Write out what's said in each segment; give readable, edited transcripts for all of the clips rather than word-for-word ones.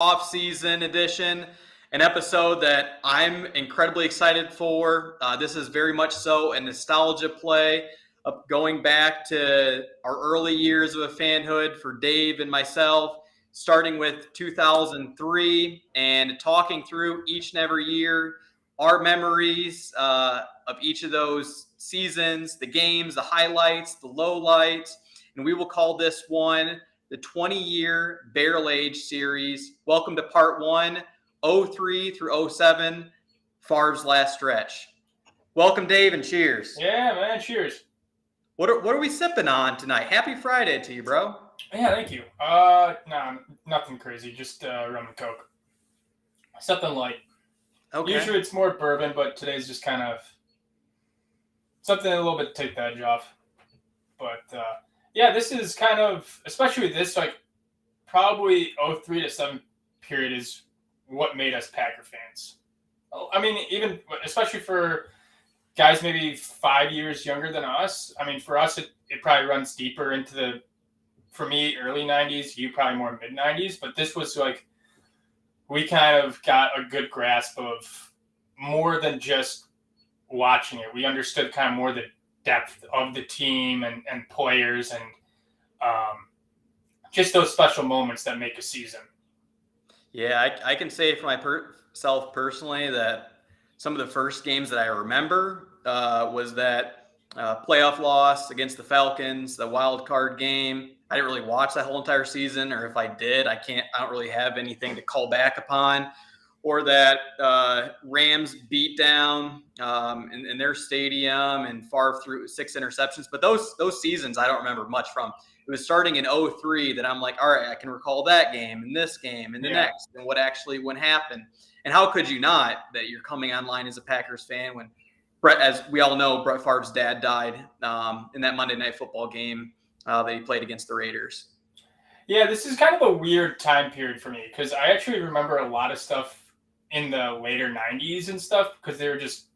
off-season edition, an episode that I'm incredibly excited for. This is very much so a nostalgia play of going back to our early years of a fanhood for Dave and myself, starting with 2003 and talking through each and every year our memories of each of those seasons, the games, the highlights, the lowlights, and we will call this one the 20-year Barrel Age series. Welcome to part one, 03 through 07, Favre's last stretch. Welcome, Dave, and cheers. Yeah, man, cheers. What are we sipping on tonight? Happy Friday to you, bro. Yeah, thank you. No, nothing crazy, just rum and coke. Something light. Okay. Usually it's more bourbon, but today's just kind of something a little bit to take the edge off. But yeah, this is kind of, especially with this, like probably 03 to 7 period is what made us Packer fans. I mean, even especially for guys maybe 5 years younger than us. I mean, for us, it probably runs deeper into the, for me, early 90s, you probably more mid 90s. But this was like, we kind of got a good grasp of more than just watching it. We understood kind of more the depth of the team and players and just those special moments that make a season. Yeah, I can say for myself personally that some of the first games that I remember was that playoff loss against the Falcons, the wild card game. I didn't really watch that whole entire season, or if I did, I don't really have anything to call back upon. Or that Rams beat down in their stadium and Favre threw 6 interceptions. But those seasons I don't remember much from. It was starting in 03 that I'm like, all right, I can recall that game and this game and the next and what happened. And how could you not that you're coming online as a Packers fan when Brett, as we all know, Brett Favre's dad died in that Monday Night Football game that he played against the Raiders. Yeah, this is kind of a weird time period for me because I actually remember a lot of stuff in the later 90s and stuff because they were just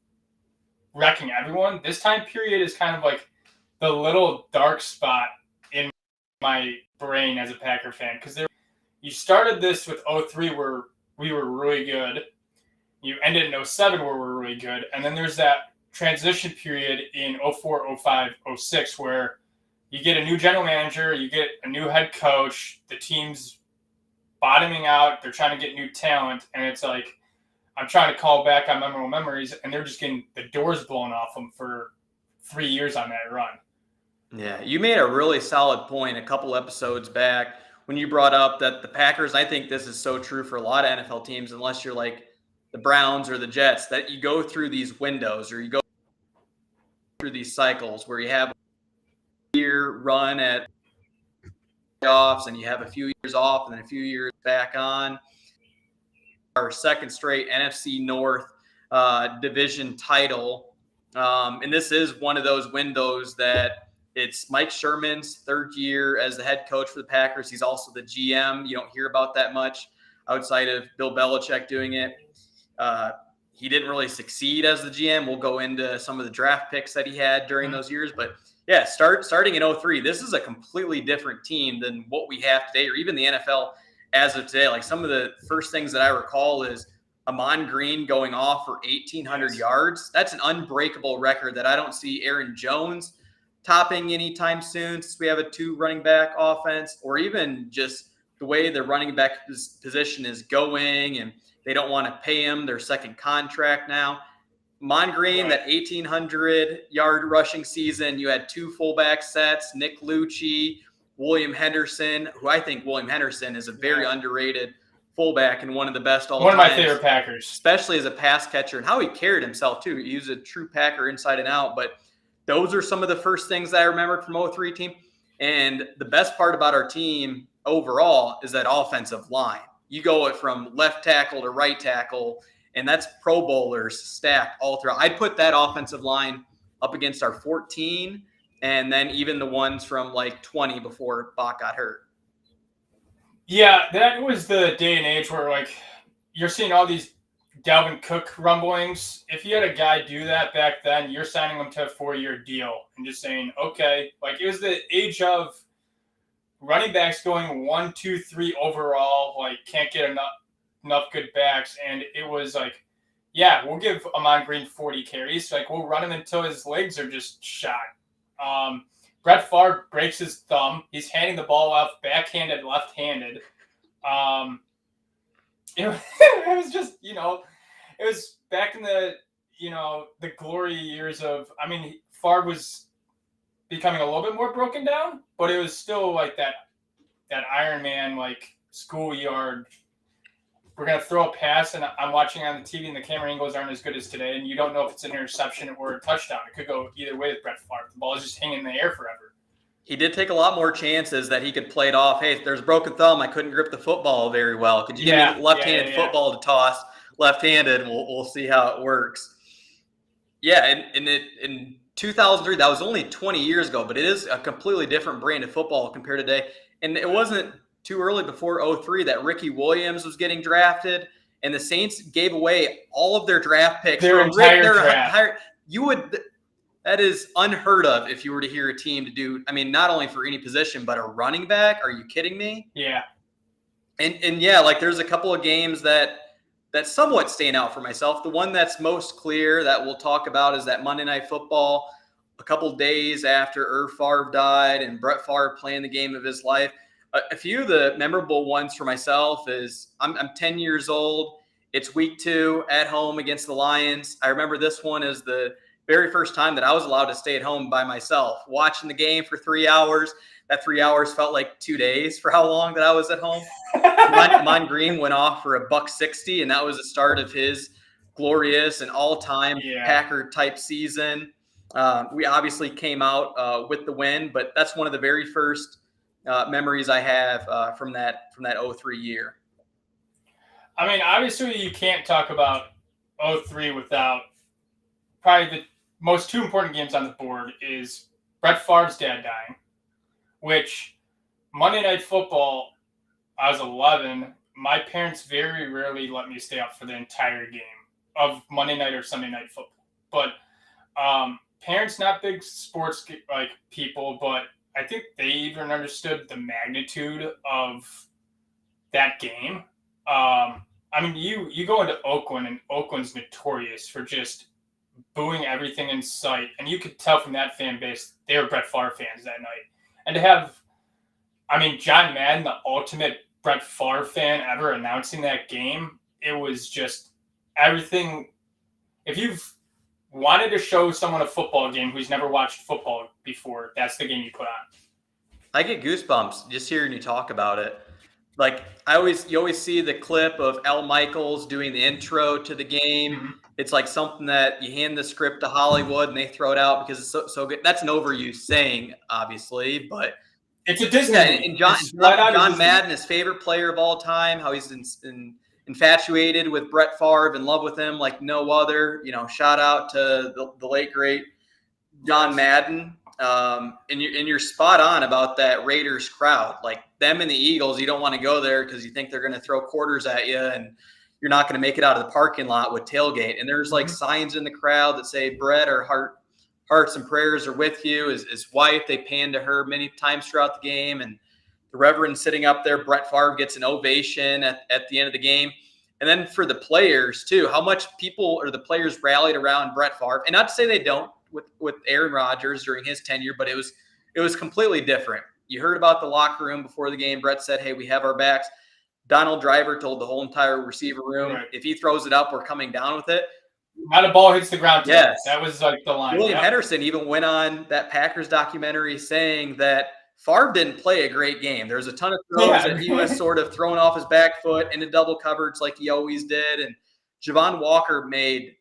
wrecking everyone. This time period is kind of like the little dark spot in my brain as a Packer fan because you started this with 03 where we were really good. You ended in 07 where we were really good. And then there's that transition period in 04, 05, 06 where you get a new general manager, you get a new head coach, the team's bottoming out, they're trying to get new talent, and it's like, I'm trying to call back on memorable memories, and they're just getting the doors blown off them for 3 years on that run. Yeah, you made a really solid point a couple episodes back when you brought up that the Packers, I think this is so true for a lot of NFL teams, unless you're like the Browns or the Jets, that you go through these windows or you go through these cycles where you have a year run at playoffs and you have a few years off and then a few years back on. Our second straight NFC North division title. And this is one of those windows that it's Mike Sherman's third year as the head coach for the Packers. He's also the GM. You don't hear about that much outside of Bill Belichick doing it. He didn't really succeed as the GM. We'll go into some of the draft picks that he had during those years. But yeah, starting in 03, this is a completely different team than what we have today or even the NFL as of today. Like some of the first things that I recall is Ahman Green going off for 1,800 yards. That's an unbreakable record that I don't see Aaron Jones topping anytime soon since we have a 2 running back offense, or even just the way the running back position is going and they don't want to pay him their second contract now. Ahman Green, that 1,800-yard rushing season, you had 2 fullback sets, Nick Lucci, William Henderson, who I think William Henderson is a very underrated fullback and one of the best all time. One of my favorite Packers. Especially as a pass catcher and how he carried himself, too. He was a true Packer inside and out. But those are some of the first things that I remembered from 03 team. And the best part about our team overall is that offensive line. You go from left tackle to right tackle, and that's Pro Bowlers stacked all throughout. I'd put that offensive line up against our 14 and then even the ones from like 20 before Bach got hurt. Yeah, that was the day and age where like you're seeing all these Dalvin Cook rumblings. If you had a guy do that back then, you're signing him to a 4-year deal and just saying, okay, like it was the age of running backs going 1, 2, 3 overall, like can't get enough good backs, and it was like, yeah, we'll give Ahman Green 40 carries. Like we'll run him until his legs are just shot. Brett Favre breaks his thumb. He's handing the ball off backhanded, left-handed. It was just, it was back in the, the glory years of, Favre was becoming a little bit more broken down, but it was still like that Iron Man, like schoolyard. We're going to throw a pass, and I'm watching on the TV, and the camera angles aren't as good as today, and you don't know if it's an interception or a touchdown. It could go either way with Brett Favre. The ball is just hanging in the air forever. He did take a lot more chances that he could play it off. Hey, there's a broken thumb. I couldn't grip the football very well. Could you give me left-handed football to toss left-handed, and we'll see how it works. Yeah, and in 2003, that was only 20 years ago, but it is a completely different brand of football compared to today. And it wasn't too early before 2003 that Ricky Williams was getting drafted, and the Saints gave away all of their draft picks. Their entire draft. That is unheard of if you were to hear a team to do, not only for any position, but a running back. Are you kidding me? Yeah. And yeah, like there's a couple of games that somewhat stand out for myself. The one that's most clear that we'll talk about is that Monday Night Football, a couple days after Irv Favre died and Brett Favre playing the game of his life. A few of the memorable ones for myself is I'm 10 years old. It's week 2 at home against the Lions. I remember this one is the very first time that I was allowed to stay at home by myself, watching the game for 3 hours. That 3 hours felt like 2 days for how long that I was at home. Ahman Green went off for $160, and that was the start of his glorious and all-time Packer-type season. We obviously came out with the win, but that's one of the very first memories I have from that 2003 year. Obviously you can't talk about 2003 without probably the most 2 important games on the board is Brett Favre's dad dying, which Monday Night Football, I was 11. My parents very rarely let me stay up for the entire game of Monday night or Sunday Night Football. But parents, not big sports people, but I think they even understood the magnitude of that game. You go into Oakland, and Oakland's notorious for just booing everything in sight, and you could tell from that fan base they were Brett Favre fans that night. And to have, John Madden, the ultimate Brett Favre fan ever, announcing that game, it was just everything. If you've wanted to show someone a football game who's never watched football before, that's the game you put on. I get goosebumps just hearing you talk about it. Like you always see the clip of Al Michaels doing the intro to the game. Mm-hmm. It's like something that you hand the script to Hollywood and they throw it out because it's so good. That's an overused saying, obviously, but it's a Disney. Yeah, and John Madden, his favorite player of all time, how he's infatuated with Brett Favre, in love with him like no other. Shout out to the late great John Madden. And you're spot on about that Raiders crowd. Like them and the Eagles, you don't want to go there because you think they're going to throw quarters at you and you're not going to make it out of the parking lot with tailgate. And there's like signs in the crowd that say Brett or hearts and prayers are with you. His wife, they pan to her many times throughout the game. And the Reverend sitting up there, Brett Favre gets an ovation at the end of the game. And then for the players too, how much people or the players rallied around Brett Favre. And not to say they don't with Aaron Rodgers during his tenure, but it was completely different. You heard about the locker room before the game. Brett said, hey, we have our backs. Donald Driver told the whole entire receiver room, if he throws it up, we're coming down with it. Not a ball hits the ground. Yes. That was like the line. William Henderson even went on that Packers documentary saying that Favre didn't play a great game. There was a ton of throws that he was sort of throwing off his back foot into double coverage like he always did. And Javon Walker made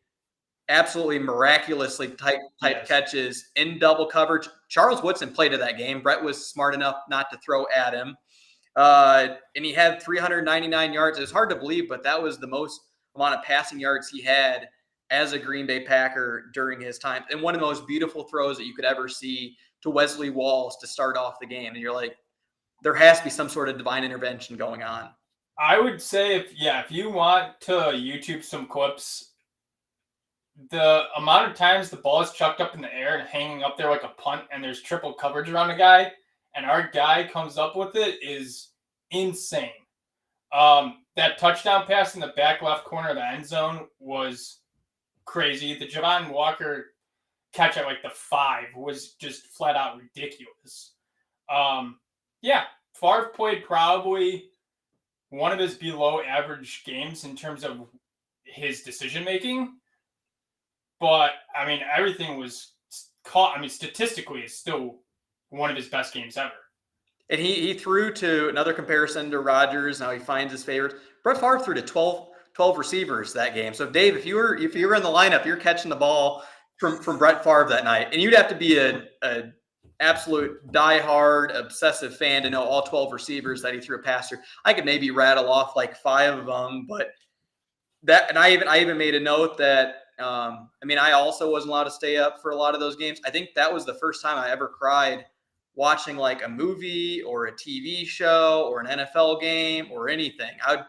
absolutely miraculously tight catches in double coverage. Charles Woodson played in that game. Brett was smart enough not to throw at him. And he had 399 yards. It was hard to believe, but that was the most amount of passing yards he had as a Green Bay Packer during his time. And one of the most beautiful throws that you could ever see to Wesley Walls to start off the game. And you're like, there has to be some sort of divine intervention going on. I would say if you want to YouTube some clips, the amount of times the ball is chucked up in the air and hanging up there like a punt and there's triple coverage around a guy, and our guy comes up with it is insane. That touchdown pass in the back left corner of the end zone was crazy. The Javon Walker catch at like the 5 was just flat out ridiculous. Yeah, Favre played probably one of his below average games in terms of his decision making. But I mean, everything was caught. I mean, statistically, it's still one of his best games ever. And he threw to another comparison to Rodgers. Now he finds his favorites. Brett Favre threw to 12 receivers that game. So Dave, if you were in the lineup, you're catching the ball from Brett Favre that night, and you'd have to be a absolute diehard obsessive fan to know all 12 receivers that he threw a pass through. I could maybe rattle off like 5 of them, but that, and I even made a note that I mean, I also wasn't allowed to stay up for a lot of those games. I think that was the first time I ever cried watching like a movie or a TV show or an NFL game or anything. I'd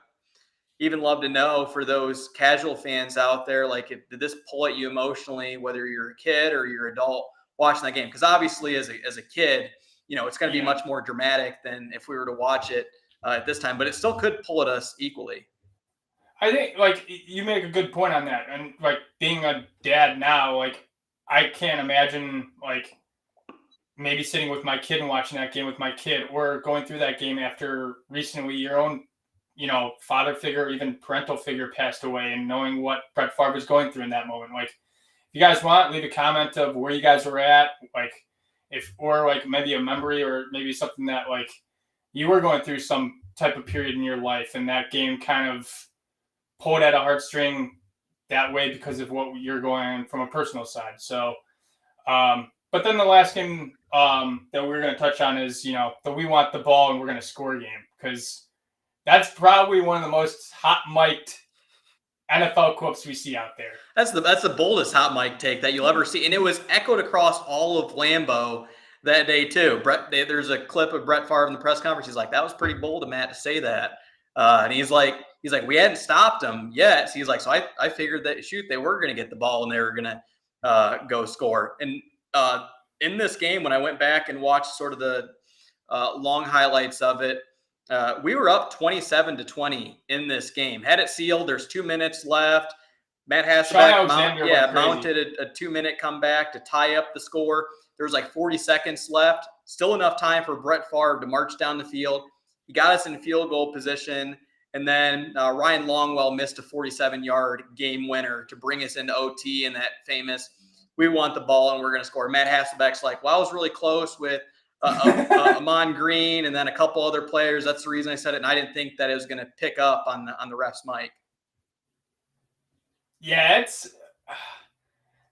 even love to know for those casual fans out there, like, did this pull at you emotionally, whether you're a kid or you're an adult watching that game? Because obviously as a kid, you know, it's going to be much more dramatic than if we were to watch it at this time, but it still could pull at us equally. I think, like, you make a good point on that. And, like, being a dad now, like, I can't imagine, like, maybe sitting with my kid and watching that game with my kid, or going through that game after recently your own, you know, father figure, or even parental figure passed away, and knowing what Brett Favre was going through in that moment. Like, if you guys want, leave a comment of where you guys were at, like, or like maybe a memory, or maybe something that, like, you were going through some type of period in your life, and that game kind of pulled at a heartstring that way because of what you're going from a personal side. So, but then the last game that we're going to touch on is, you know, the we want the ball and we're going to score game, because that's probably one of the most hot mic'd NFL quotes we see out there. That's the boldest hot mic take that you'll ever see, and it was echoed across all of Lambeau that day too. There's a clip of Brett Favre in the press conference. He's like, "That was pretty bold of Matt to say that," and he's like, "We hadn't stopped them yet." So he's like, "So I figured that they were going to get the ball and they were going to go score." And in this game, when I went back and watched sort of the long highlights of it, we were up 27-20 in this game. Had it sealed. There's 2 minutes left. Matt Hasselbeck mounted a 2-minute comeback to tie up the score. There was like 40 seconds left. Still enough time for Brett Favre to march down the field. He got us in field goal position. And then Ryan Longwell missed a 47-yard game winner to bring us into OT, and that famous, "We want the ball and we're going to score." Matt Hasselbeck's like, "Well, I was really close with Amon Green and then a couple other players. That's the reason I said it, and I didn't think that it was going to pick up on the ref's mic." Yeah,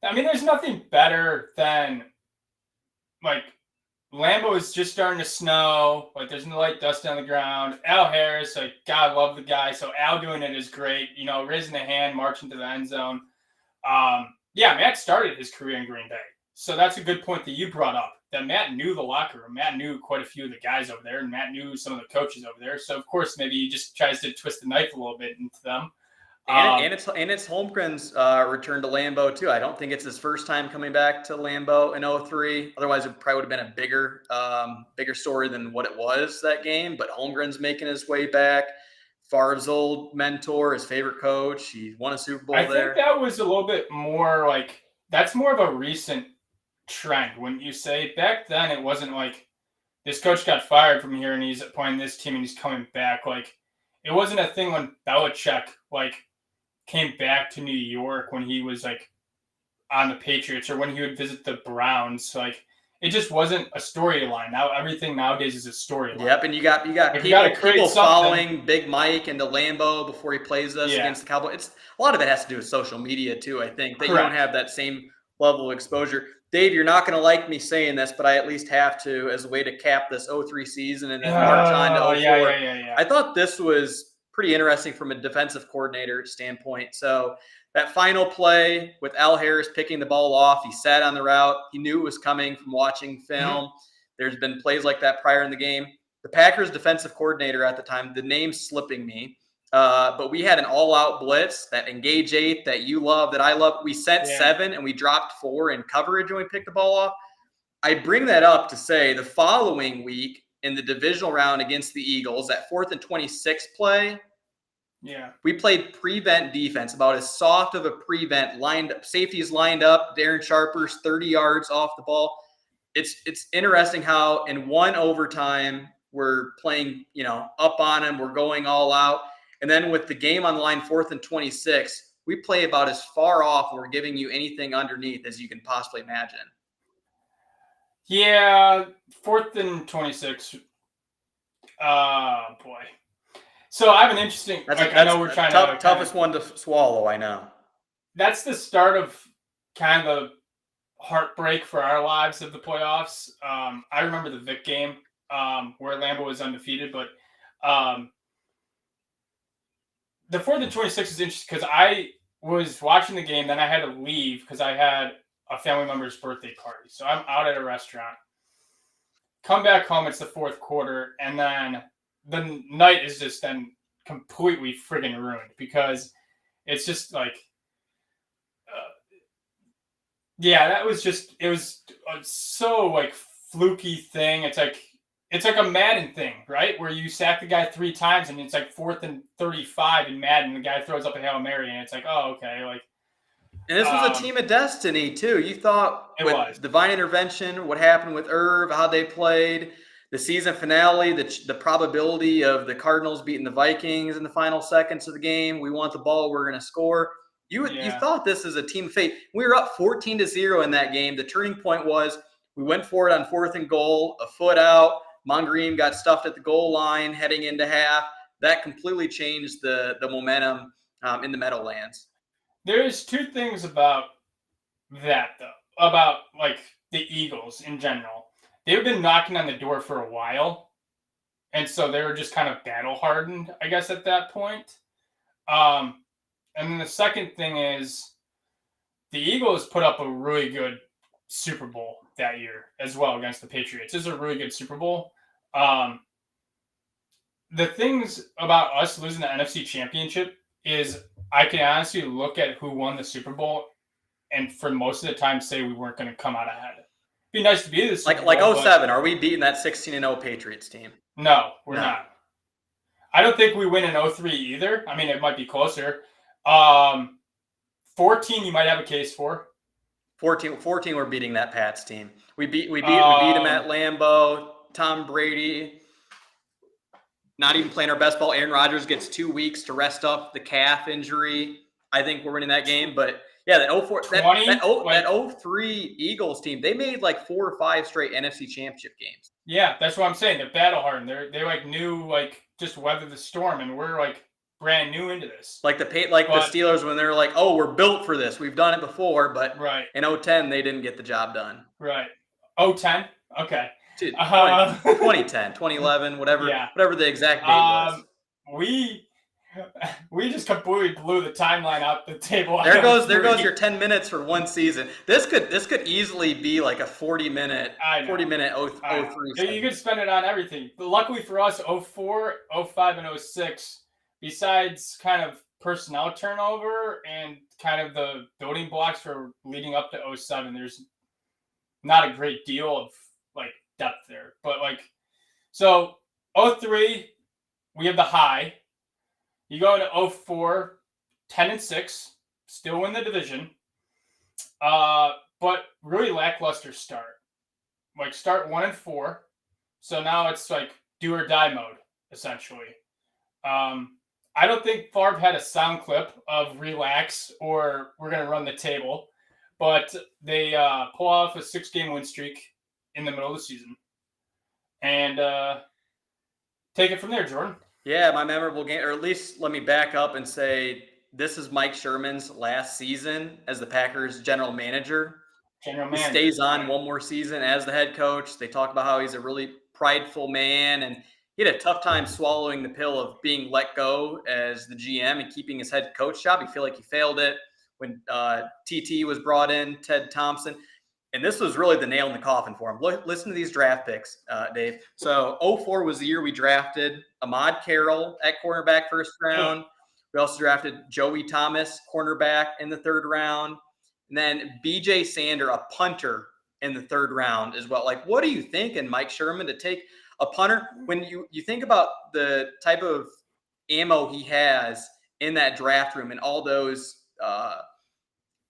I mean, there's nothing better than, like, Lambeau is just starting to snow. Like, there's no light dust on the ground. Al Harris, like, God love the guy. So Al doing it is great. You know, raising the hand, marching to the end zone. Yeah, Matt started his career in Green Bay. So that's a good point that you brought up, that Matt knew the locker room. Matt knew quite a few of the guys over there, and Matt knew some of the coaches over there. So, of course, maybe he just tries to twist the knife a little bit into them. And it's Holmgren's return to Lambeau too. I don't think it's his first time coming back to Lambeau in 2003. Otherwise, it probably would have been a bigger story than what it was that game. But Holmgren's making his way back. Favre's old mentor, his favorite coach. He won a Super Bowl there. I think that was a little bit more like, that's more of a recent trend. When you say back then, it wasn't like this coach got fired from here and he's appointing this team and he's coming back. Like, it wasn't a thing when Belichick, like, came back to New York when he was, like, on the Patriots, or when he would visit the Browns. Like, it just wasn't a storyline. Now everything nowadays is a storyline. Yep, and you got people following Big Mike into Lambeau before he plays us against the Cowboys. A lot of it has to do with social media too. I think that you don't have that same level of exposure. Dave, you're not going to like me saying this, but I at least have to, as a way to cap this 2003 season and then march on to 2004. Yeah. I thought this was pretty interesting from a defensive coordinator standpoint. So that final play with Al Harris picking the ball off, he sat on the route. He knew it was coming from watching film. Mm-hmm. There's been plays like that prior in the game. The Packers defensive coordinator at the time, the name's slipping me, but we had an all-out blitz, that engage 8 that you love, that I love. We sent 7 and we dropped 4 in coverage when we picked the ball off. I bring that up to say the following week in the divisional round against the Eagles, that 4th and 26 play, we played prevent defense, about as soft of a prevent, lined up, safeties lined up, Darren Sharper's 30 yards off the ball. It's interesting how in one overtime we're playing, up on him, we're going all out. And then with the game on the line, 4th and 26, we play about as far off and we're giving you anything underneath as you can possibly imagine. Yeah, 4th and 26. Boy. So I have an interesting. I know we're trying to toughest one to swallow. I know. That's the start of kind of the heartbreak for our lives of the playoffs. I remember the Vic game where Lambeau was undefeated, but the 4th and 26 is interesting because I was watching the game, then I had to leave because I had a family member's birthday party. So I'm out at a restaurant. Come back home, it's the 4th quarter, and then the night is just then completely friggin' ruined because it's just like, that was just, it was so like fluky thing. It's like a Madden thing, right? Where you sack the guy 3 times and it's like 4th and 35 in Madden, and the guy throws up a Hail Mary and it's like, oh, okay. Like, and this was a team of destiny too. You thought with divine intervention, what happened with Irv, how they played, the season finale, the probability of the Cardinals beating the Vikings in the final seconds of the game. We want the ball, we're going to score. You thought this is a team of fate. We were up 14-0 in that game. The turning point was we went for it on 4th and goal, a foot out. Mongreen got stuffed at the goal line heading into half. That completely changed the momentum in the Meadowlands. There's 2 things about that, though, about like the Eagles in general. They've been knocking on the door for a while, and so they were just kind of battle hardened, I guess, at that point. And then the second thing is the Eagles put up a really good Super Bowl that year as well against the Patriots. This is a really good Super Bowl. The things about us losing the NFC Championship is I can honestly look at who won the Super Bowl and for most of the time say we weren't going to come out ahead. It'd be nice to be this like 07. Are we beating that 16-0 Patriots team? No, we're not. I don't think we win in 03 either. I mean, it might be closer. 14, you might have a case for. 14, we're beating that Pats team. We beat them at Lambeau. Tom Brady, not even playing our best ball. Aaron Rodgers gets 2 weeks to rest up the calf injury. I think we're winning that game. But yeah, that 04, that 03 Eagles team, they made like 4 or 5 straight NFC Championship games. Yeah, that's what I'm saying. They're battle hardened. They like knew like just weather the storm, and we're like brand new into this. Like the Steelers when they're like, oh, we're built for this. We've done it before, but in 010 they didn't get the job done. Right. 010? Okay. 2010, 2011, whatever the exact date was. We just completely blew the timeline out the table. There goes your 10 minutes for one season. This could easily be like a 40-minute 03. You could spend it on everything. But luckily for us, 04, 05, and 06, besides kind of personnel turnover and kind of the building blocks for leading up to 07, there's not a great deal of like depth there. But like, so 03, we have the high. You go into 04, 10-6, still win the division. But really lackluster start. Like start 1-4. So now it's like do or die mode, essentially. I don't think Favre had a sound clip of relax or we're going to run the table. But they pull off a 6-game win streak in the middle of the season. And take it from there, Jordan. Yeah, my memorable game, or at least let me back up and say this is Mike Sherman's last season as the Packers general manager. He stays on one more season as the head coach. They talk about how he's a really prideful man, and he had a tough time swallowing the pill of being let go as the GM and keeping his head coach job. He feel like he failed it when TT was brought in, Ted Thompson. And this was really the nail in the coffin for him. Listen to these draft picks, Dave. So 04 was the year we drafted Ahmad Carroll at cornerback first round. We also drafted Joey Thomas, cornerback in the 3rd round. And then BJ Sander, a punter, in the 3rd round as well. Like, what are you thinking, Mike Sherman, to take a punter when you think about the type of ammo he has in that draft room and all those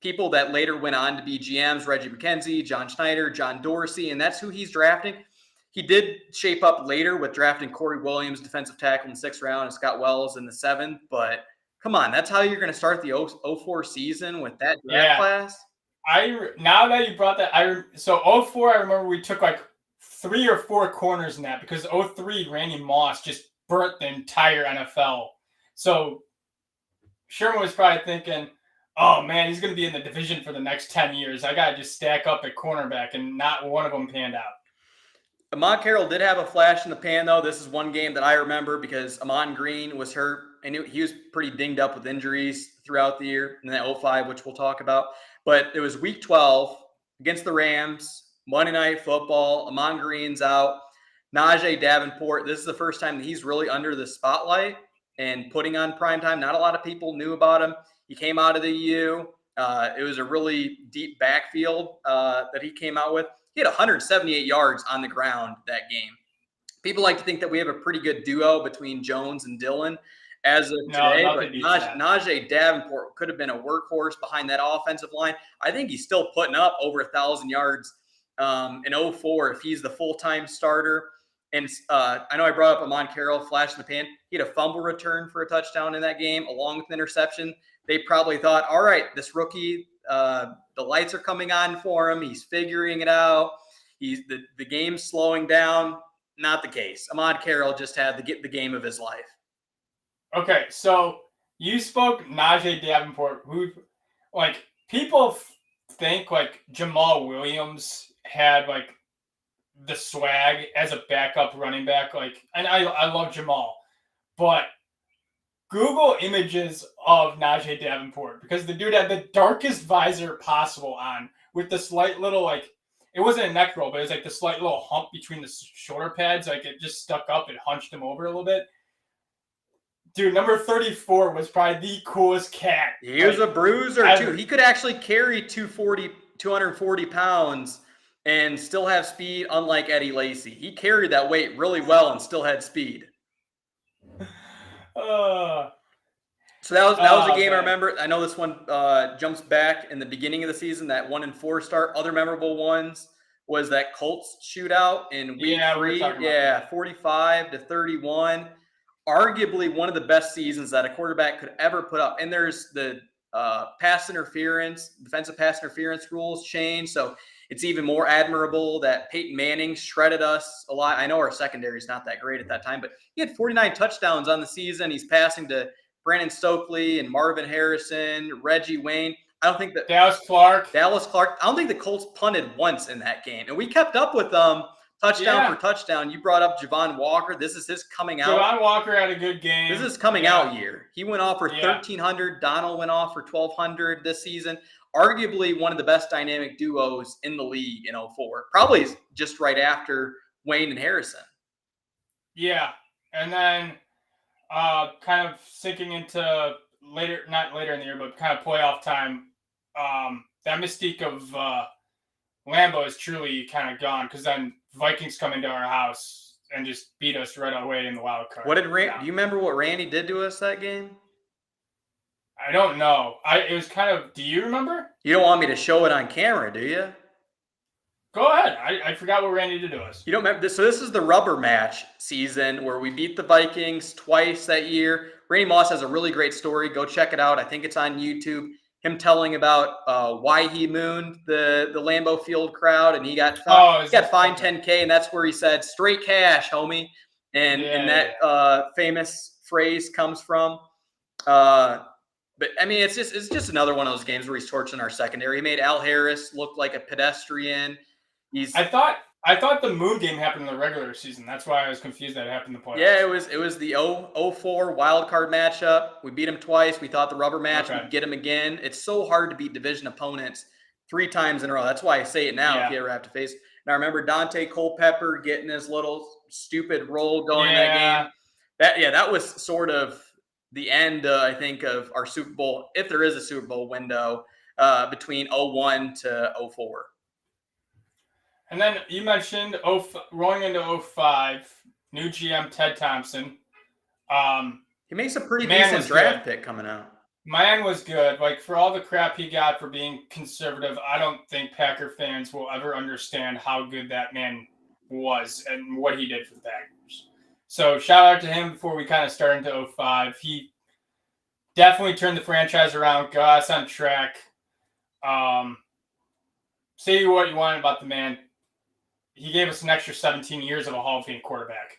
people that later went on to be GMs, Reggie McKenzie, John Schneider, John Dorsey, and that's who he's drafting. He did shape up later with drafting Corey Williams, defensive tackle in the 6th round, and Scott Wells in the 7th. But come on, that's how you're going to start the 04 season with that draft class? Now that you brought that, so 04, I remember we took like 3 or 4 corners in that because 03, Randy Moss just burnt the entire NFL. So Sherman was probably thinking, oh man, he's going to be in the division for the next 10 years. I got to just stack up at cornerback, and not one of them panned out. Ahmad Carroll did have a flash in the pan, though. This is one game that I remember because Amon Green was hurt, and he was pretty dinged up with injuries throughout the year in that 05, which we'll talk about. But it was week 12 against the Rams, Monday Night Football. Amon Green's out. Najee Davenport, this is the first time that he's really under the spotlight and putting on primetime. Not a lot of people knew about him. He came out of the U. It was a really deep backfield that he came out with. He had 178 yards on the ground that game. People like to think that we have a pretty good duo between Jones and Dillon as of today, but Najee Davenport could have been a workhorse behind that offensive line. I think he's still putting up over 1,000 yards in 04 if he's the full-time starter. And I know I brought up Amon Carroll, flash in the pan. He had a fumble return for a touchdown in that game, along with an interception. They probably thought, all right, this rookie, the lights are coming on for him. He's figuring it out. The game's slowing down. Not the case. Ahmad Carroll just had the game of his life. Okay, so you spoke Najee Davenport, who, like, people think like Jamal Williams had like the swag as a backup running back. Like, and I love Jamal, but Google images of Najee Davenport because the dude had the darkest visor possible on with the slight little, like, it wasn't a neck roll, but it was like the slight little hump between the shoulder pads. Like, it just stuck up. It hunched him over a little bit. Dude, number 34 was probably the coolest cat. He was a bruiser, too. He could actually carry 240 pounds and still have speed, unlike Eddie Lacy. He carried that weight really well and still had speed. So that was a game, man. I remember. I know this one jumps back in the beginning of the season, that 1-4 start. Other memorable ones was that Colts shootout in week 3. 45-31. Arguably one of the best seasons that a quarterback could ever put up. And there's the defensive pass interference rules changed. So it's even more admirable that Peyton Manning shredded us a lot. I know our secondary is not that great at that time, but he had 49 touchdowns on the season. He's passing to Brandon Stokely and Marvin Harrison, Reggie Wayne. I don't think that Dallas Clark. I don't think the Colts punted once in that game. And we kept up with them touchdown for touchdown. You brought up Javon Walker. This is his coming out. Javon Walker had a good game. This is coming out year. He went off for 1,300. Donald went off for 1,200 this season. Arguably one of the best dynamic duos in the league in 04. Probably just right after Wayne and Harrison. Yeah. And then kind of sinking into not later in the year, but kind of playoff time, that mystique of Lambeau is truly kind of gone because then Vikings come into our house and just beat us right away in the wild card. Do you remember what Randy did to us that game? I don't know. It was kind of. Do you remember? You don't want me to show it on camera, do you? Go ahead. I forgot what Randy did to us. You don't remember this? So this is the rubber match season where we beat the Vikings twice that year. Randy Moss has a really great story. Go check it out. I think it's on YouTube. Him telling about why he mooned the Lambeau Field crowd, and he got fined $10K, and that's where he said straight cash, homie, and that famous phrase comes from. But I mean, it's just another one of those games where he's torching our secondary. He made Al Harris look like a pedestrian. I thought the moon game happened in the regular season. That's why I was confused that it happened in the playoffs. Yeah, it was the 04 wild card matchup. We beat him twice. We thought the rubber match would get him again. It's so hard to beat division opponents 3 times in a row. That's why I say it now if you ever have to face. And I remember Dante Culpepper getting his little stupid roll going in that game. That was sort of the end, I think, of our Super Bowl, if there is a Super Bowl window, between 01 to 04. And then you mentioned rolling into 05, new GM Ted Thompson. He makes a pretty Man decent was draft good. pick coming out. Man was good. Like, for all the crap he got for being conservative, I don't think Packer fans will ever understand how good that man was and what he did for the Packers. So shout out to him before we kind of start into 05. He definitely turned the franchise around, got us on track. Say what you want about the man. He gave us an extra 17 years of a Hall of Fame quarterback.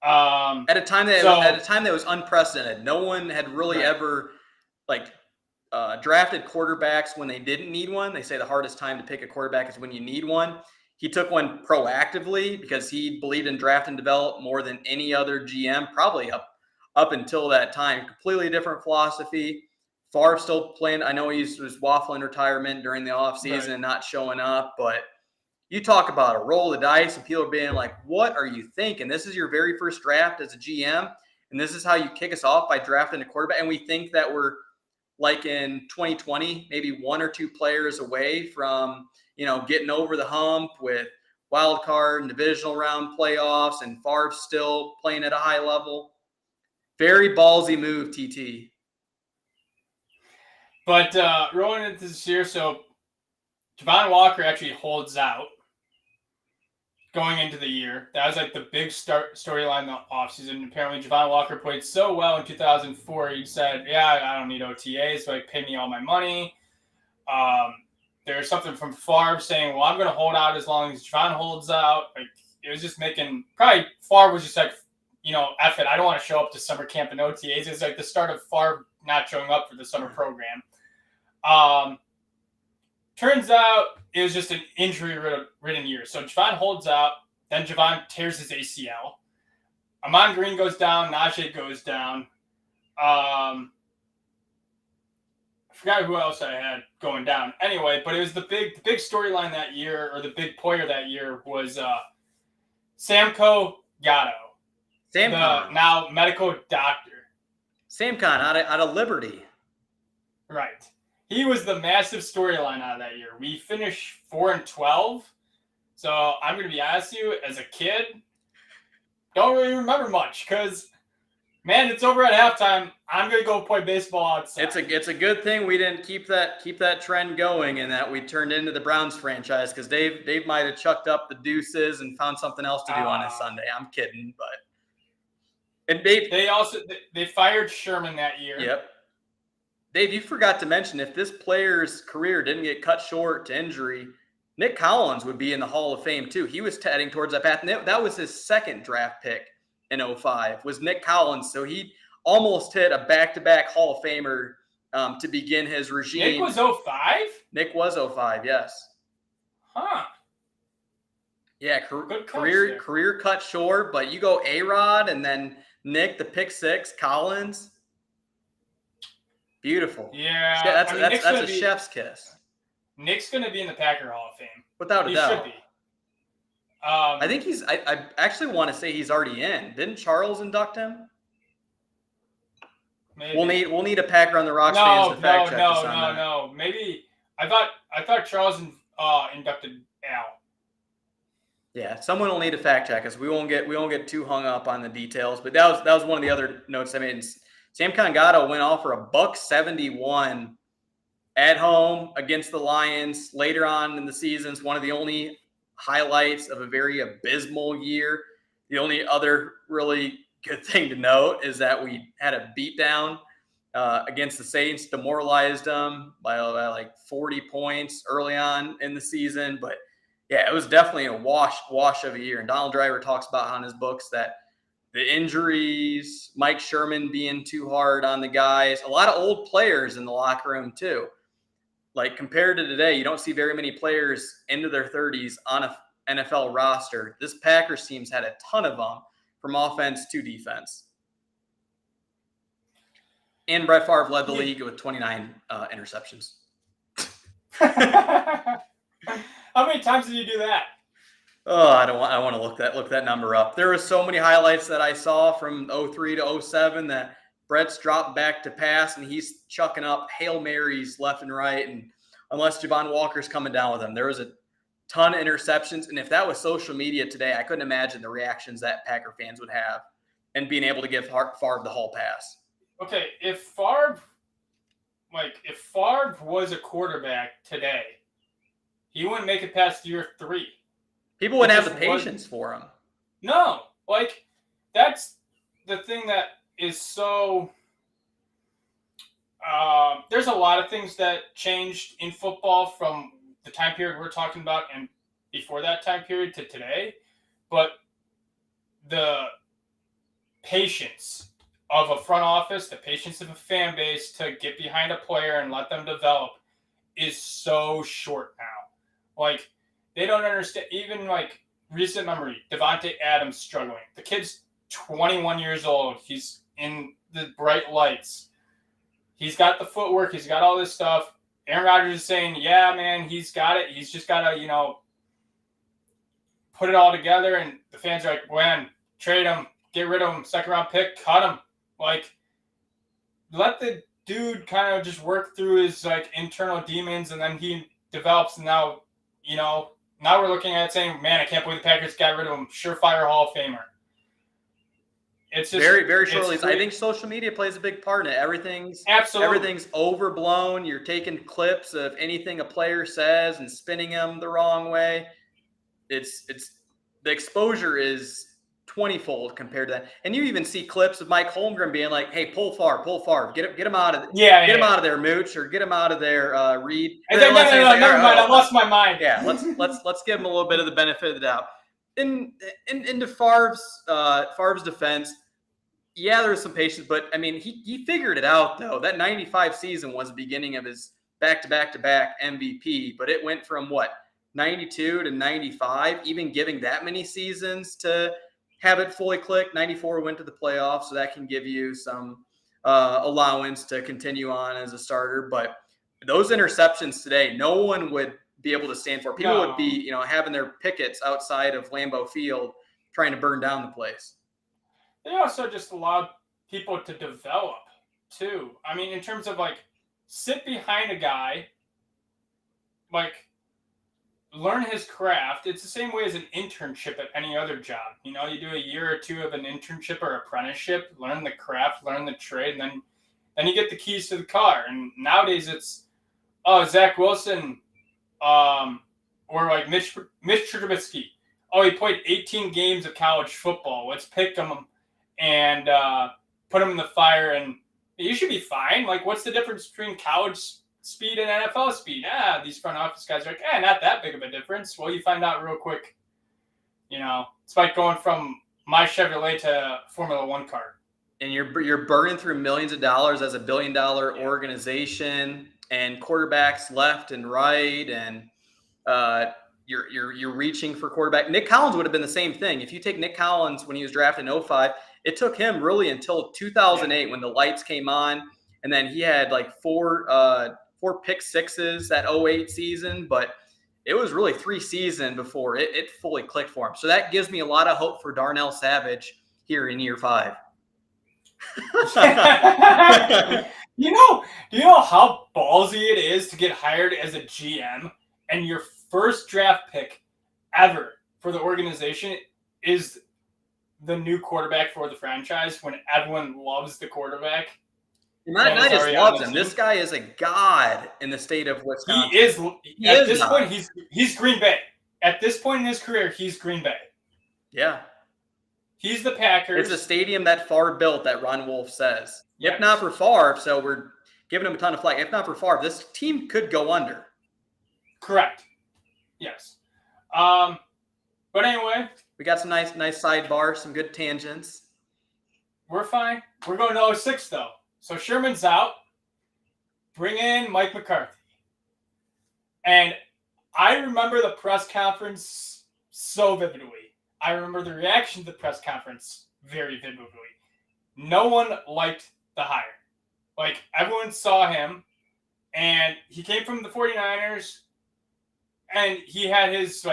At a time that was unprecedented. No one had really ever drafted quarterbacks when they didn't need one. They say the hardest time to pick a quarterback is when you need one. He took one proactively because he believed in draft and develop more than any other GM, probably up until that time. Completely different philosophy. Favre still playing. I know he was waffling retirement during the offseason and not showing up, but you talk about a roll of the dice and people are being like, what are you thinking? This is your very first draft as a GM, and this is how you kick us off by drafting a quarterback. And we think that we're like in 2020, maybe one or two players away from, getting over the hump with wild card and divisional round playoffs, and Favre still playing at a high level. Very ballsy move, TT. But rolling into this year, so Javon Walker actually holds out going into the year. That was like the big storyline in the offseason. Apparently, Javon Walker played so well in 2004. He said, yeah, I don't need OTAs, so pay me all my money. There's something from Favre saying, well, I'm going to hold out as long as Javon holds out. Like, it was just probably Favre was just like, F it. I don't want to show up to summer camp and OTAs. It's like the start of Favre not showing up for the summer program. Turns out it was just an injury-ridden year. So Javon holds out. Then Javon tears his ACL. Ahman Green goes down. Najee goes down. I forgot who else I had going down. Anyway, but it was the big storyline that year, or the big player that year was Samko Gatto. The now medical doctor. Sam Khan out of Liberty. Right. He was the massive storyline out of that year. We finished 4-12. So I'm going to be honest with you, as a kid, don't really remember much because, man, it's over at halftime. I'm going to go play baseball outside. It's a good thing we didn't keep that trend going and that we turned into the Browns franchise, because Dave might have chucked up the deuces and found something else to do on a Sunday. I'm kidding, but. And Dave, they fired Sherman that year. Yep. Dave, you forgot to mention, if this player's career didn't get cut short to injury, Nick Collins would be in the Hall of Fame too. He was heading towards that path. And that was his second draft pick in 05, was Nick Collins. So he almost hit a back-to-back Hall of Famer to begin his regime. Nick was 05? Nick was 05, yes. Huh. Yeah, career cut short, but you go A-Rod and then Nick, the pick six, Collins. Beautiful. Yeah. That's a chef's kiss. Nick's going to be in the Packer Hall of Fame. Without a doubt. He should be. I think I actually want to say he's already in. Didn't Charles induct him? Maybe. We'll need a Packer on the Rocks fans to fact check this on that. No. Maybe I thought Charles inducted Al. Yeah, someone will need to fact check us. We won't get too hung up on the details, but that was one of the other notes I made. Samko Gatto went off for a $171 at home against the Lions later on in the season. It's one of the only highlights of a very abysmal year. The only other really good thing to note is that we had a beatdown against the Saints, demoralized them by like 40 points early on in the season. But yeah, it was definitely a wash of a year. And Donald Driver talks about on his books that the injuries, Mike Sherman being too hard on the guys, a lot of old players in the locker room too. Like, compared to today, you don't see very many players into their 30s on an NFL roster. This Packers team's had a ton of them from offense to defense. And Brett Favre led the league with 29 interceptions. How many times did you do that? Oh, I want to look that number up. There were so many highlights that I saw from 03 to 07 that Brett's dropped back to pass and he's chucking up Hail Marys left and right. And unless Javon Walker's coming down with him, there was ton of interceptions. And if that was social media today, I couldn't imagine the reactions that Packer fans would have and being able to give Favre the hall pass. Okay, if Favre was a quarterback today, he wouldn't make it past year 3. People wouldn't have the patience for him. No, like that's the thing that is so. There's a lot of things that changed in football from the time period we're talking about and before that time period to today, but the patience of a front office, the patience of a fan base to get behind a player and let them develop is so short now. Like, they don't understand. Even like recent memory, Devontae Adams struggling. The kid's 21 years old. He's in the bright lights. He's got the footwork. He's got all this stuff. Aaron Rodgers is saying, yeah, man, he's got it. He's just got to, put it all together. And the fans are like, when? Trade him. Get rid of him. Second round pick. Cut him. Like, let the dude kind of just work through his, like, internal demons, and then he develops. And now, now we're looking at it saying, man, I can't believe the Packers got rid of him. Surefire Hall of Famer. It's just very, very shortly. I think social media plays a big part in it. Everything's overblown. You're taking clips of anything a player says and spinning them the wrong way. It's the exposure is 20-fold compared to that. And you even see clips of Mike Holmgren being like, "Hey, pull Favre, get him out of him out of there, Mooch, or get him out of there, Reed." And then, never mind. I lost my mind. Yeah, let's give him a little bit of the benefit of the doubt. Into Favre's defense, yeah, there was some patience, but I mean, he figured it out though. That 95 season was the beginning of his back-to-back MVP, but it went from 92 to 95, even giving that many seasons to have it fully click. 94 went to the playoffs, so that can give you some allowance to continue on as a starter. But those interceptions today, no one would be able to stand for. People would be, having their pickets outside of Lambeau Field trying to burn down the place. They also just allowed people to develop too. I mean, in terms of sit behind a guy, learn his craft. It's the same way as an internship at any other job. You do a year or two of an internship or apprenticeship, learn the craft, learn the trade, and then you get the keys to the car. And nowadays it's, Zach Wilson, or Mitch Trubisky. Oh, he played 18 games of college football. Let's pick him and put him in the fire, and you should be fine. What's the difference between college speed and NFL speed? These front office guys are like, not that big of a difference. Well, you find out real quick. It's like going from my Chevrolet to a Formula One car. And you're burning through millions of dollars as a billion-dollar organization, and quarterbacks left and right, and you're reaching for quarterback. Nick Collins would have been the same thing. If you take Nick Collins when he was drafted in 2005, it took him really until 2008 when the lights came on, and then he had four pick sixes that 2008 season, but it was really 3 seasons before it fully clicked for him. So that gives me a lot of hope for Darnell Savage here in year 5. Do you know how ballsy it is to get hired as a GM and your first draft pick ever for the organization is the new quarterback for the franchise when everyone loves the quarterback? Not just loves him. This guy is a god in the state of Wisconsin. He is. At this point, he's Green Bay. At this point in his career, he's Green Bay. Yeah. He's the Packers. It's a stadium that Favre built, that Ron Wolf says. Yes. If not for Favre, so we're giving him a ton of flack. If not for Favre, this team could go under. Correct. Yes. But anyway. We got some nice sidebars, some good tangents. We're fine. We're going to 06, though. So Sherman's out. Bring in Mike McCarthy. And I remember the press conference so vividly. I remember the reaction to the press conference very vividly. No one liked the hire. Everyone saw him, and he came from the 49ers, and he had his,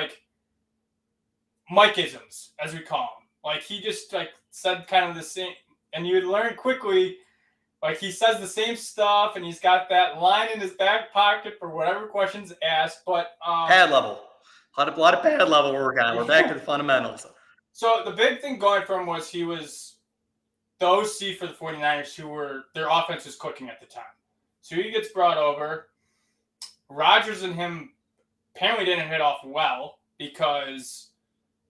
Mike-isms, as we call them. He just, said kind of the same, and you would learn quickly, he says the same stuff, and he's got that line in his back pocket for whatever questions asked, but... pad level. A lot of pad level work on. We're back to the fundamentals. So the big thing going for him was he was the OC for the 49ers their offense was clicking at the time. So he gets brought over. Rodgers and him apparently didn't hit off well because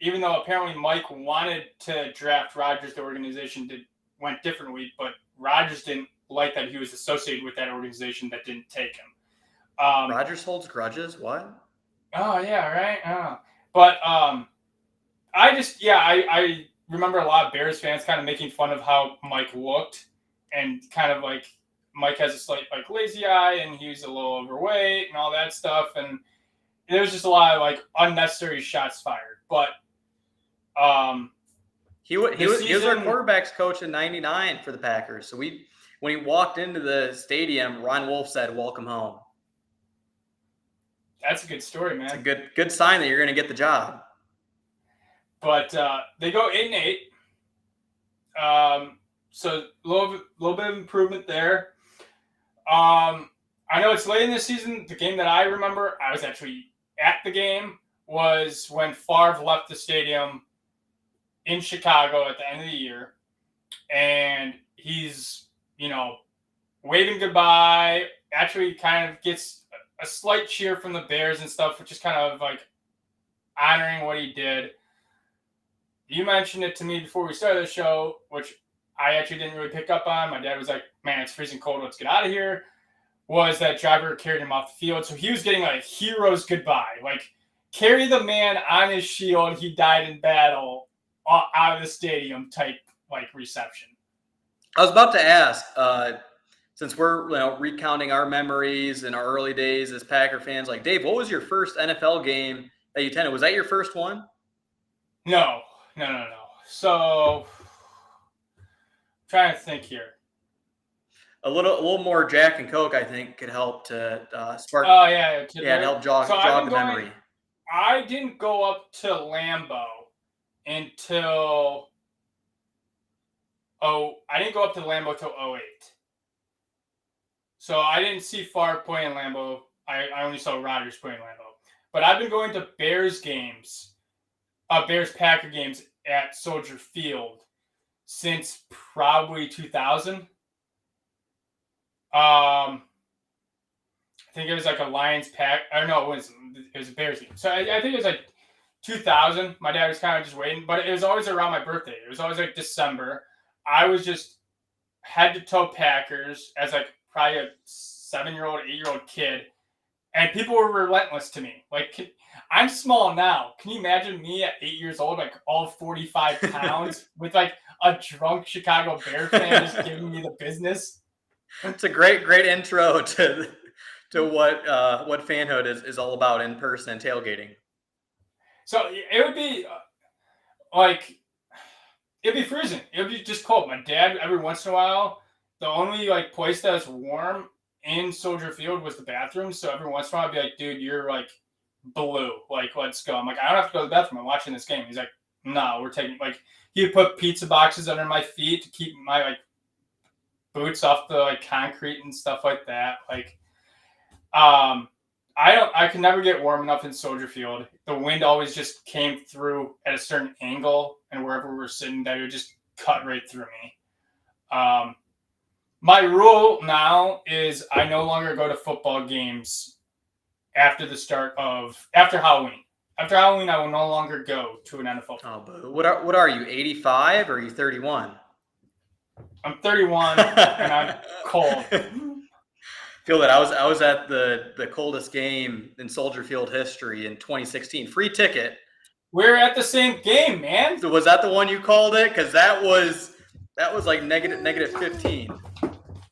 even though apparently Mike wanted to draft Rodgers, the organization went differently, but Rodgers didn't like that he was associated with that organization that didn't take him. Rodgers holds grudges? What? Oh, yeah, right? Oh. But I remember a lot of Bears fans kind of making fun of how Mike looked and kind of like Mike has a slight like lazy eye and he's a little overweight and all that stuff. And there was just a lot of like unnecessary shots fired. But he was our quarterbacks coach in '99 for the Packers. So when he walked into the stadium, Ron Wolf said, "Welcome home." That's a good story, man. It's a good sign that you're going to get the job. But they go 8-8. So a little bit of improvement there. I know it's late in the season. The game that I remember, I was actually at the game, was when Favre left the stadium in Chicago at the end of the year. And he's, waving goodbye, actually kind of gets a slight cheer from the Bears and stuff, which is kind of like honoring what he did. You mentioned it to me before we started the show, which I actually didn't really pick up on. My dad was like, man, it's freezing cold. Let's get out of here. Was that driver carried him off the field. So he was getting like hero's goodbye. Like, carry the man on his shield. He died in battle out of the stadium type like reception. I was about to ask, since we're recounting our memories in our early days as Packer fans, like Dave, what was your first NFL game that you attended? Was that your first one? No. So, trying to think here. A little more Jack and Coke, I think, could help to spark. Oh yeah, to help jog the memory. I didn't go up to Lambeau until I didn't go up to Lambeau until 2008. So I didn't see Favre play in Lambeau. I only saw Rodgers play in Lambeau. But I've been going to Bears Packer games at Soldier Field since probably 2000. I think it was like a Lions Pack. I don't know. It was a Bears game. So I think it was like 2000. My dad was kind of just waiting, but it was always around my birthday. It was always like December. I was just head to toe Packers as like probably a 7-year-old, 8-year-old kid. And people were relentless to me. Like, I'm small now. Can you imagine me at 8 years old, like all 45 pounds, with like a drunk Chicago Bear fan just giving me the business? It's a great intro to what fanhood is all about in person and tailgating. So it would be it'd be freezing. It would be just cold. My dad, every once in a while, the only like place that's warm in Soldier Field was the bathroom. So every once in a while, I'd be like, dude, you're like blue. Like, let's go. I'm like, I don't have to go to the bathroom. I'm watching this game. He's like, no, we're taking like he'd put pizza boxes under my feet to keep my like boots off the like concrete and stuff like that. Like, I could never get warm enough in Soldier Field. The wind always just came through at a certain angle, and wherever we were sitting, that would just cut right through me. My rule now is I no longer go to football games after Halloween. After Halloween, I will no longer go to an NFL game. Oh, but what are you, 85 or are you 31? I'm 31 and I'm cold. Feel that I was at the coldest game in Soldier Field history in 2016. Free ticket. We're at the same game, man. So was that the one you called it? Because that was like negative 15.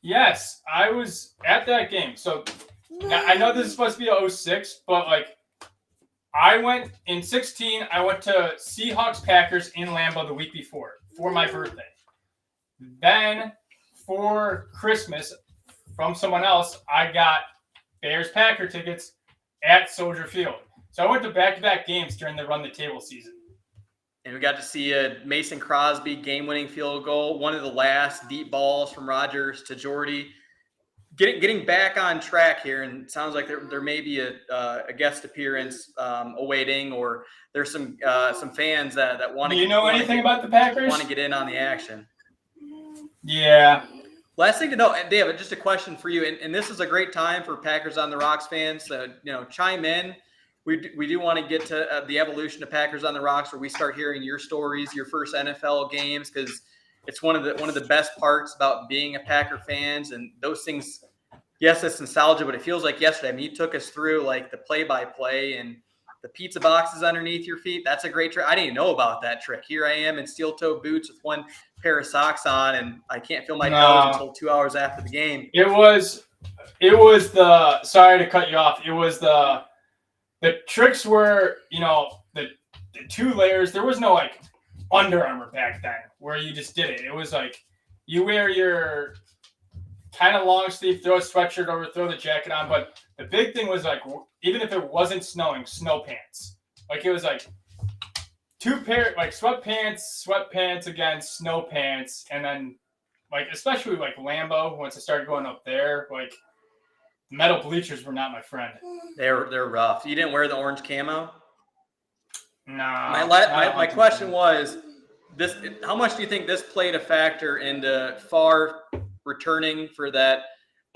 Yes, I was at that game. So I know this is supposed to be 06, but like I went in 16. I went to Seahawks Packers in Lambeau the week before for my birthday. Then for Christmas, from someone else, I got Bears Packer tickets at Soldier Field. So I went to back-to-back games during the run the table season. And we got to see a Mason Crosby game-winning field goal, one of the last deep balls from Rodgers to Jordy. getting back on track here, and it sounds like there may be a guest appearance awaiting, or there's some fans that want Do to. you know anything about the Packers? Want to get in on the action? Yeah. Last thing to know, and Dave, just a question for you, and this is a great time for Packers on the Rocks fans. Chime in. We do want to get to the evolution of Packers on the Rocks, where we start hearing your stories, your first NFL games, because it's one of the best parts about being a Packer fans, and those things. Yes, it's nostalgia, but it feels like yesterday. I mean, you took us through like the play-by-play and the pizza boxes underneath your feet. That's a great trick. I didn't even know about that trick. Here I am in steel-toe boots with one pair of socks on, and I can't feel my toes until 2 hours after the game. It was the, sorry to cut you off. It was the tricks were, the 2 layers. There was no like Under Armour back then where you just did it. It was like you wear your kind of long sleeve, throw a sweatshirt over, throw the jacket on. But the big thing was like, even if it wasn't snowing, snow pants. Like it was like 2 pair, like sweatpants again, snow pants. And then like, especially like Lambeau, once I started going up there, like metal bleachers were not my friend. They're rough. You didn't wear the orange camo? No. My question was this: how much do you think this played a factor into Favre returning for that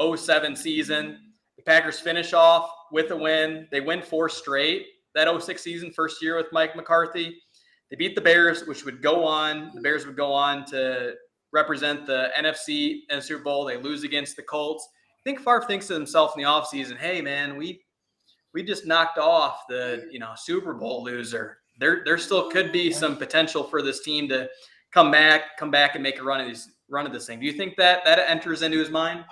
07 season? The Packers finish off with a win. They win 4 straight. That 06 season, first year with Mike McCarthy. They beat the Bears, which would go on. The Bears would go on to represent the NFC in the Super Bowl. They lose against the Colts. I think Favre thinks to himself in the offseason, hey, man, we just knocked off the Super Bowl loser. There still could be some potential for this team to come back and make a run of this thing. Do you think that enters into his mind?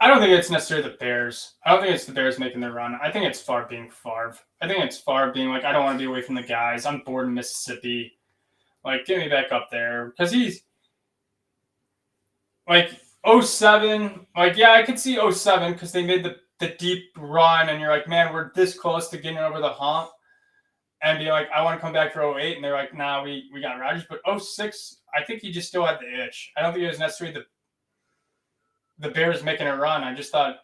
I don't think it's necessarily the Bears. I don't think it's the Bears making their run. I think it's Favre being Favre. I think it's Favre being like, I don't want to be away from the guys. I'm bored in Mississippi. Like, get me back up there. Because he's like 07. Like, yeah, I could see 07 because they made the deep run and you're like, man, we're this close to getting over the hump. And be like, I want to come back for 08. And they're like, nah, we got Rodgers. But 06, I think he just still had the itch. I don't think it was necessarily the Bears making a run. I just thought,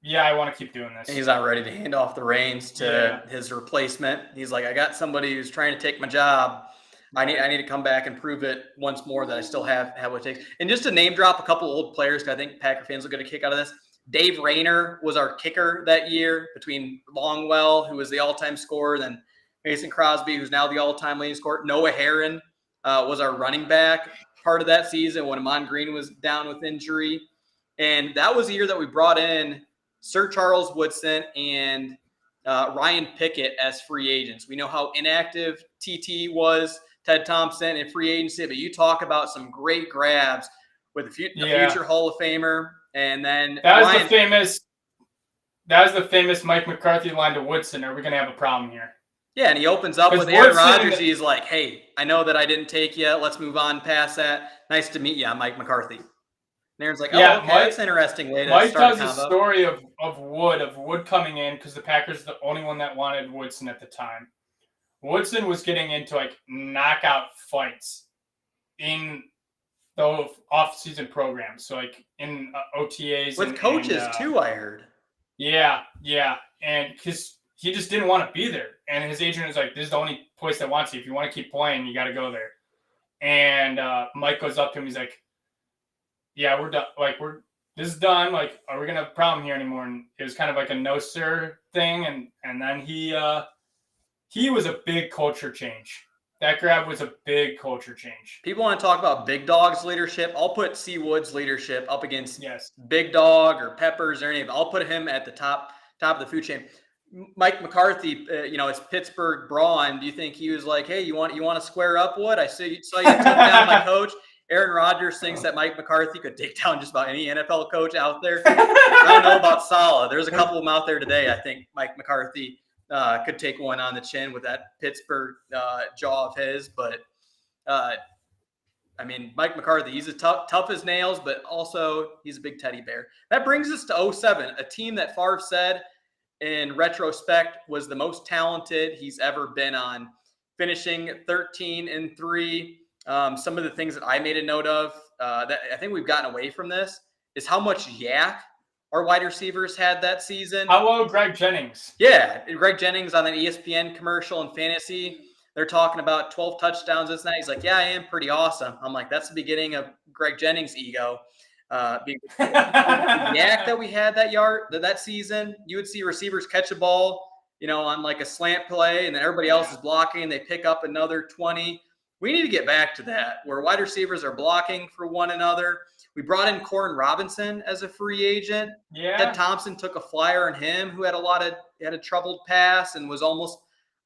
yeah, I want to keep doing this. And he's not ready to hand off the reins to his replacement. He's like, I got somebody who's trying to take my job. I need to come back and prove it once more that I still have what it takes. And just to name drop a couple old players, because I think Packer fans will get a kick out of this. Dave Rayner was our kicker that year, between Longwell, who was the all-time scorer, then Mason Crosby, who's now the all-time leading scorer. Noah Herron was our running back part of that season when Ahman Green was down with injury. And that was the year that we brought in Sir Charles Woodson and Ryan Pickett as free agents. We know how inactive TT was, Ted Thompson, in free agency, but you talk about some great grabs with the future Hall of Famer. And then that was the famous Mike McCarthy line to Woodson. Are we going to have a problem here? Yeah, and he opens up with Aaron Rodgers. He's like, hey, I know that I didn't take you. Let's move on past that. Nice to meet you. I'm Mike McCarthy. And Aaron's like, okay, that's an interesting way to Mike start tells the story of Wood coming in because the Packers are the only one that wanted Woodson at the time. Woodson was getting into like knockout fights in the off-season programs. So like in OTAs. With coaches too, I heard. Yeah. And because he just didn't want to be there. And his agent was like, this is the only place that wants you. If you want to keep playing, you got to go there. And Mike goes up to him. He's like, yeah, we're done. Like, this is done. Like, are we going to have a problem here anymore? And it was kind of like a no, sir thing. And then he was a big culture change. That grab was a big culture change. People want to talk about Big Dog's leadership. I'll put C. Wood's leadership up against Big Dog or Peppers or any of it. I'll put him at the top of the food chain. Mike McCarthy, it's Pittsburgh brawn. Do you think he was like, hey, you want to square up, Wood? I saw you take down my coach. Aaron Rodgers thinks that Mike McCarthy could take down just about any NFL coach out there. I don't know about Saleh. There's a couple of them out there today. I think Mike McCarthy could take one on the chin with that Pittsburgh jaw of his. But, Mike McCarthy, he's tough as nails, but also he's a big teddy bear. That brings us to 07, a team that Favre said in retrospect was the most talented he's ever been on, finishing 13-3. Some of the things that I made a note of that I think we've gotten away from this is how much yak our wide receivers had that season. Hello, Greg Jennings. Yeah, Greg Jennings on an ESPN commercial in fantasy. They're talking about 12 touchdowns this night. He's like, yeah, I am pretty awesome. I'm like, that's the beginning of Greg Jennings' ego. The yak that we had that season, you would see receivers catch a ball, on like a slant play, and then everybody else is blocking, and they pick up another 20. We need to get back to that, where wide receivers are blocking for one another. We brought in Corin Robinson as a free agent. Yeah. Ted Thompson took a flyer on him, who had a troubled past and was almost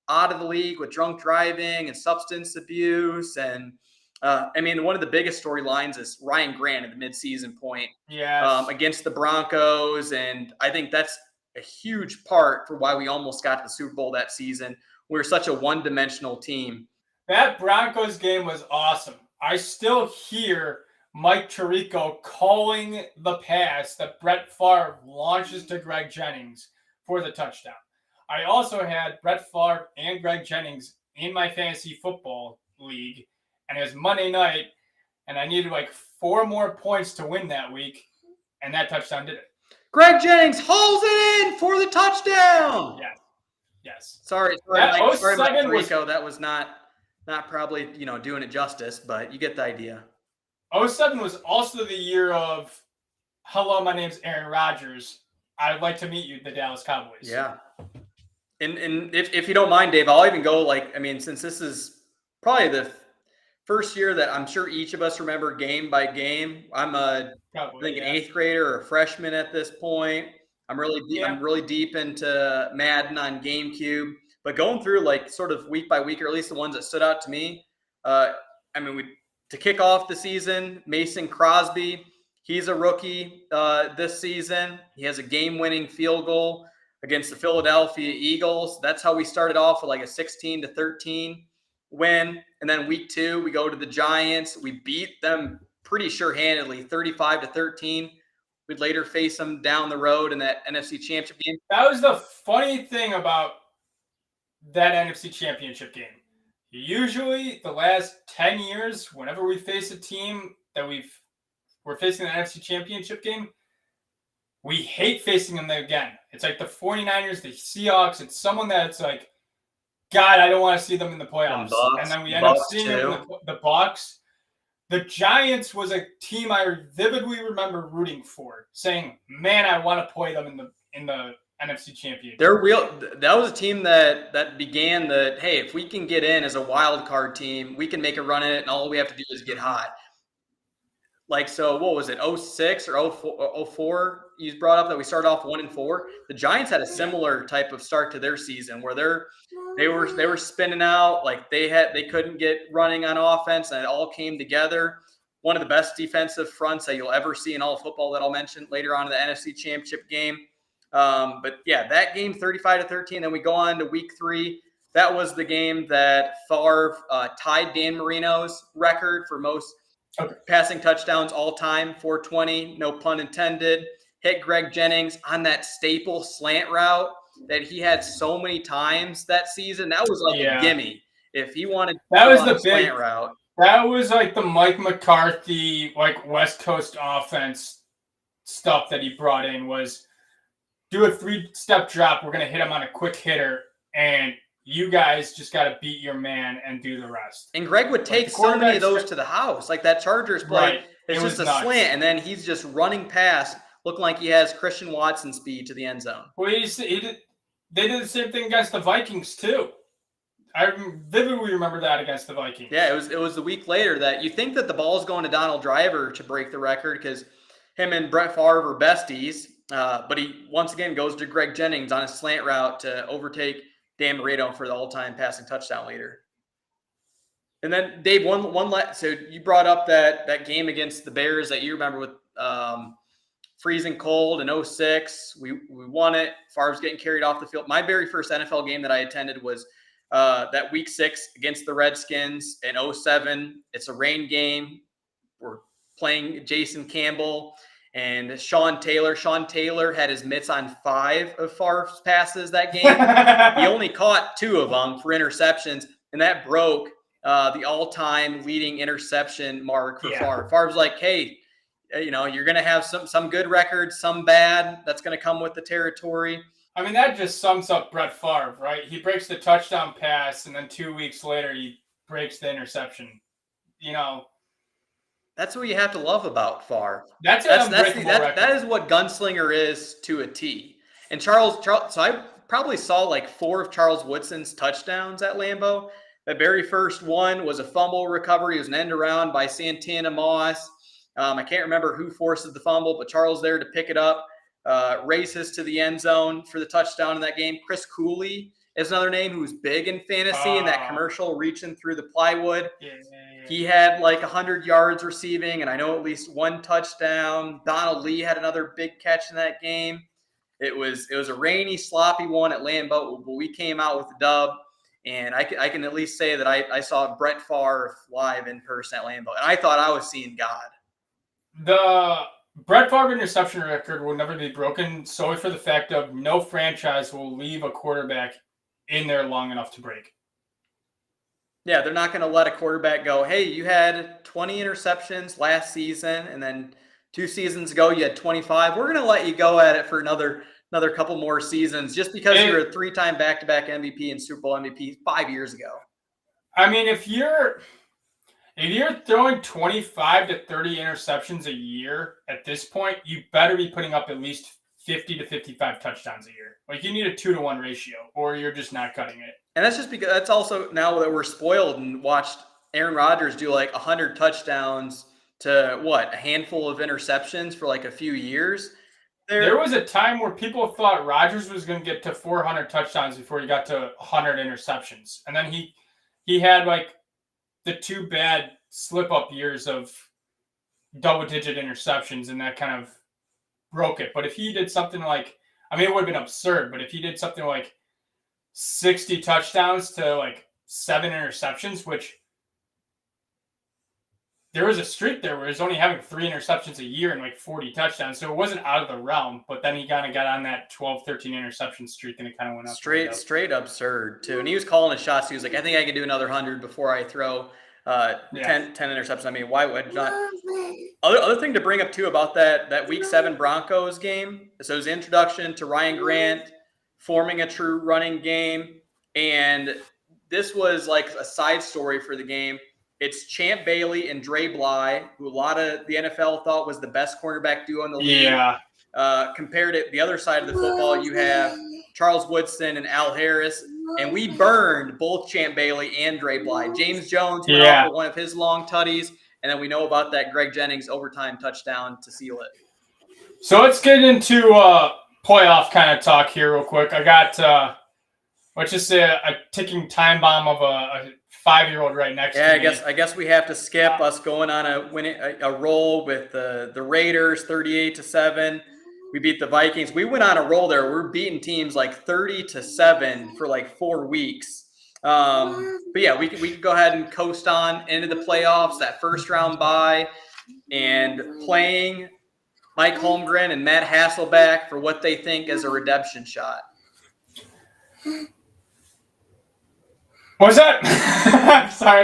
out of the league with drunk driving and substance abuse. And one of the biggest storylines is Ryan Grant at the midseason point against the Broncos. And I think that's a huge part for why we almost got to the Super Bowl that season. We were such a one-dimensional team. That Broncos game was awesome. I still hear Mike Tirico calling the pass that Brett Favre launches to Greg Jennings for the touchdown. I also had Brett Favre and Greg Jennings in my fantasy football league, and it was Monday night, and I needed like 4 more points to win that week, and that touchdown did it. Greg Jennings hauls it in for the touchdown. Yes. Sorry, Mike Tirico. That was not probably doing it justice, but you get the idea. 07 was also the year of, hello, my name's Aaron Rodgers. I'd like to meet you, the Dallas Cowboys. Yeah. And if you don't mind, Dave, I'll even go since this is probably the first year that I'm sure each of us remember game by game. I'm an 8th grader or a freshman at this point. I'm really deep into Madden on GameCube. But going through sort of week by week, or at least the ones that stood out to me, to kick off the season, Mason Crosby, he's a rookie this season. He has a game-winning field goal against the Philadelphia Eagles. That's how we started off with a 16-13 win. And then week 2, we go to the Giants. We beat them pretty sure-handedly, 35-13. We'd later face them down the road in that NFC Championship game. That was the funny thing about that NFC Championship game. Usually, the last 10 years, whenever we face a team that we're facing the NFC Championship game, we hate facing them again. It's like the 49ers, the Seahawks. It's someone that's like, God, I don't want to see them in the playoffs. And then we end up seeing them in the Bucs. The Giants was a team I vividly remember rooting for, saying, man, I want to play them in the NFC Championship. That was a team that began hey, if we can get in as a wild card team, we can make a run at it, and all we have to do is get hot. So what was it, 06 or 04? You brought up that we started off 1-4. The Giants had a similar type of start to their season where they were spinning out, they couldn't get running on offense, and it all came together. One of the best defensive fronts that you'll ever see in all of football that I'll mention later on in the NFC Championship game. But yeah, that game 35-13. Then we go on to week 3. That was the game that Favre tied Dan Marino's record for most passing touchdowns all time, 420, no pun intended. Hit Greg Jennings on that staple slant route that he had so many times that season. That was a gimme. If he wanted that was the slant route. That was the Mike McCarthy, West Coast offense stuff that he brought in was do a 3-step drop. We're going to hit him on a quick hitter, and you guys just got to beat your man and do the rest. And Greg would take so many of those to the house. That Chargers play, right. It's just a slant, and then he's just running past, looking like he has Christian Watson speed to the end zone. Well, they did the same thing against the Vikings, too. I vividly remember that against the Vikings. Yeah, it was the week later that you think that the ball's going to Donald Driver to break the record because him and Brett Favre are besties. But he once again goes to Greg Jennings on a slant route to overtake Dan Marino for the all-time passing touchdown leader. And then Dave, so you brought up that game against the Bears that you remember with freezing cold in 06. We won it. Favre's getting carried off the field. My very first NFL game that I attended was that week 6 against the Redskins in 07. It's a rain game. We're playing Jason Campbell and Sean Taylor. Sean Taylor had his mitts on 5 of Favre's passes that game. He only caught 2 of them for interceptions, and that broke the all-time leading interception mark for Favre. Favre's like, hey, you're going to have some good records, some bad. That's going to come with the territory. I mean, that just sums up Brett Favre, right? He breaks the touchdown pass, and then 2 weeks later, he breaks the interception. That's what you have to love about Favre. That is what gunslinger is to a T. And Charles, so I probably saw like 4 of Charles Woodson's touchdowns at Lambeau. The very first one was a fumble recovery. It was an end around by Santana Moss. I can't remember who forces the fumble, but Charles there to pick it up. Races to the end zone for the touchdown in that game. Chris Cooley is another name who's big in fantasy in that commercial reaching through the plywood. Yeah. He had like 100 yards receiving, and I know at least 1 touchdown. Donald Lee had another big catch in that game. It was a rainy, sloppy one at Lambeau, but we came out with the dub. And I can at least say that I saw Brett Favre live in person at Lambeau, and I thought I was seeing God. The Brett Favre interception record will never be broken solely for the fact of no franchise will leave a quarterback in there long enough to break. Yeah, they're not going to let a quarterback go, hey, you had 20 interceptions last season, and then 2 seasons ago you had 25. We're going to let you go at it for another couple more seasons just because you're a 3-time back-to-back MVP and Super Bowl MVP 5 years ago. I mean, if you're throwing 25 to 30 interceptions a year at this point, you better be putting up at least 50 to 55 touchdowns a year. Like, you need a 2-to-1 ratio, or you're just not cutting it. And that's just because that's also now that we're spoiled and watched Aaron Rodgers do like 100 touchdowns to a handful of interceptions for like a few years. There was a time where people thought Rodgers was going to get to 400 touchdowns before he got to 100 interceptions. And then he had like the 2 bad slip-up years of double-digit interceptions, and that kind of broke it. But if he did something like, I mean, it would have been absurd, but if he did something like 60 touchdowns to like 7 interceptions, which there was a streak there where he was only having 3 interceptions a year and like 40 touchdowns. So it wasn't out of the realm, but then he kind of got on that 12, 13 interception streak, and it kind of went up. Straight absurd too. And he was calling his shots. He was like, I think I can do another 100 before I throw 10 interceptions. I mean, why would not? Other thing to bring up too about that Week 7 Broncos game. So his introduction to Ryan Grant, forming a true running game. And this was like a side story for the game. It's Champ Bailey and Dre Bly, who a lot of the NFL thought was the best cornerback duo in the league. Yeah. Compared to the other side of the football, you have Charles Woodson and Al Harris. And we burned both Champ Bailey and Dre Bly. James Jones went off for one of his long tutties. And then we know about that Greg Jennings overtime touchdown to seal it. So let's get into playoff kind of talk here real quick. I got, let's just say a ticking time bomb of a 5-year-old right next to me. I guess we have to skip us going on a roll with the Raiders 38-7. We beat the Vikings. We went on a roll there. We're beating teams like 30-7 for like 4 weeks. But yeah, we could go ahead and coast on into the playoffs, that first round bye, and playing Mike Holmgren and Matt Hasselbeck for what they think is a redemption shot. What was that? Sorry.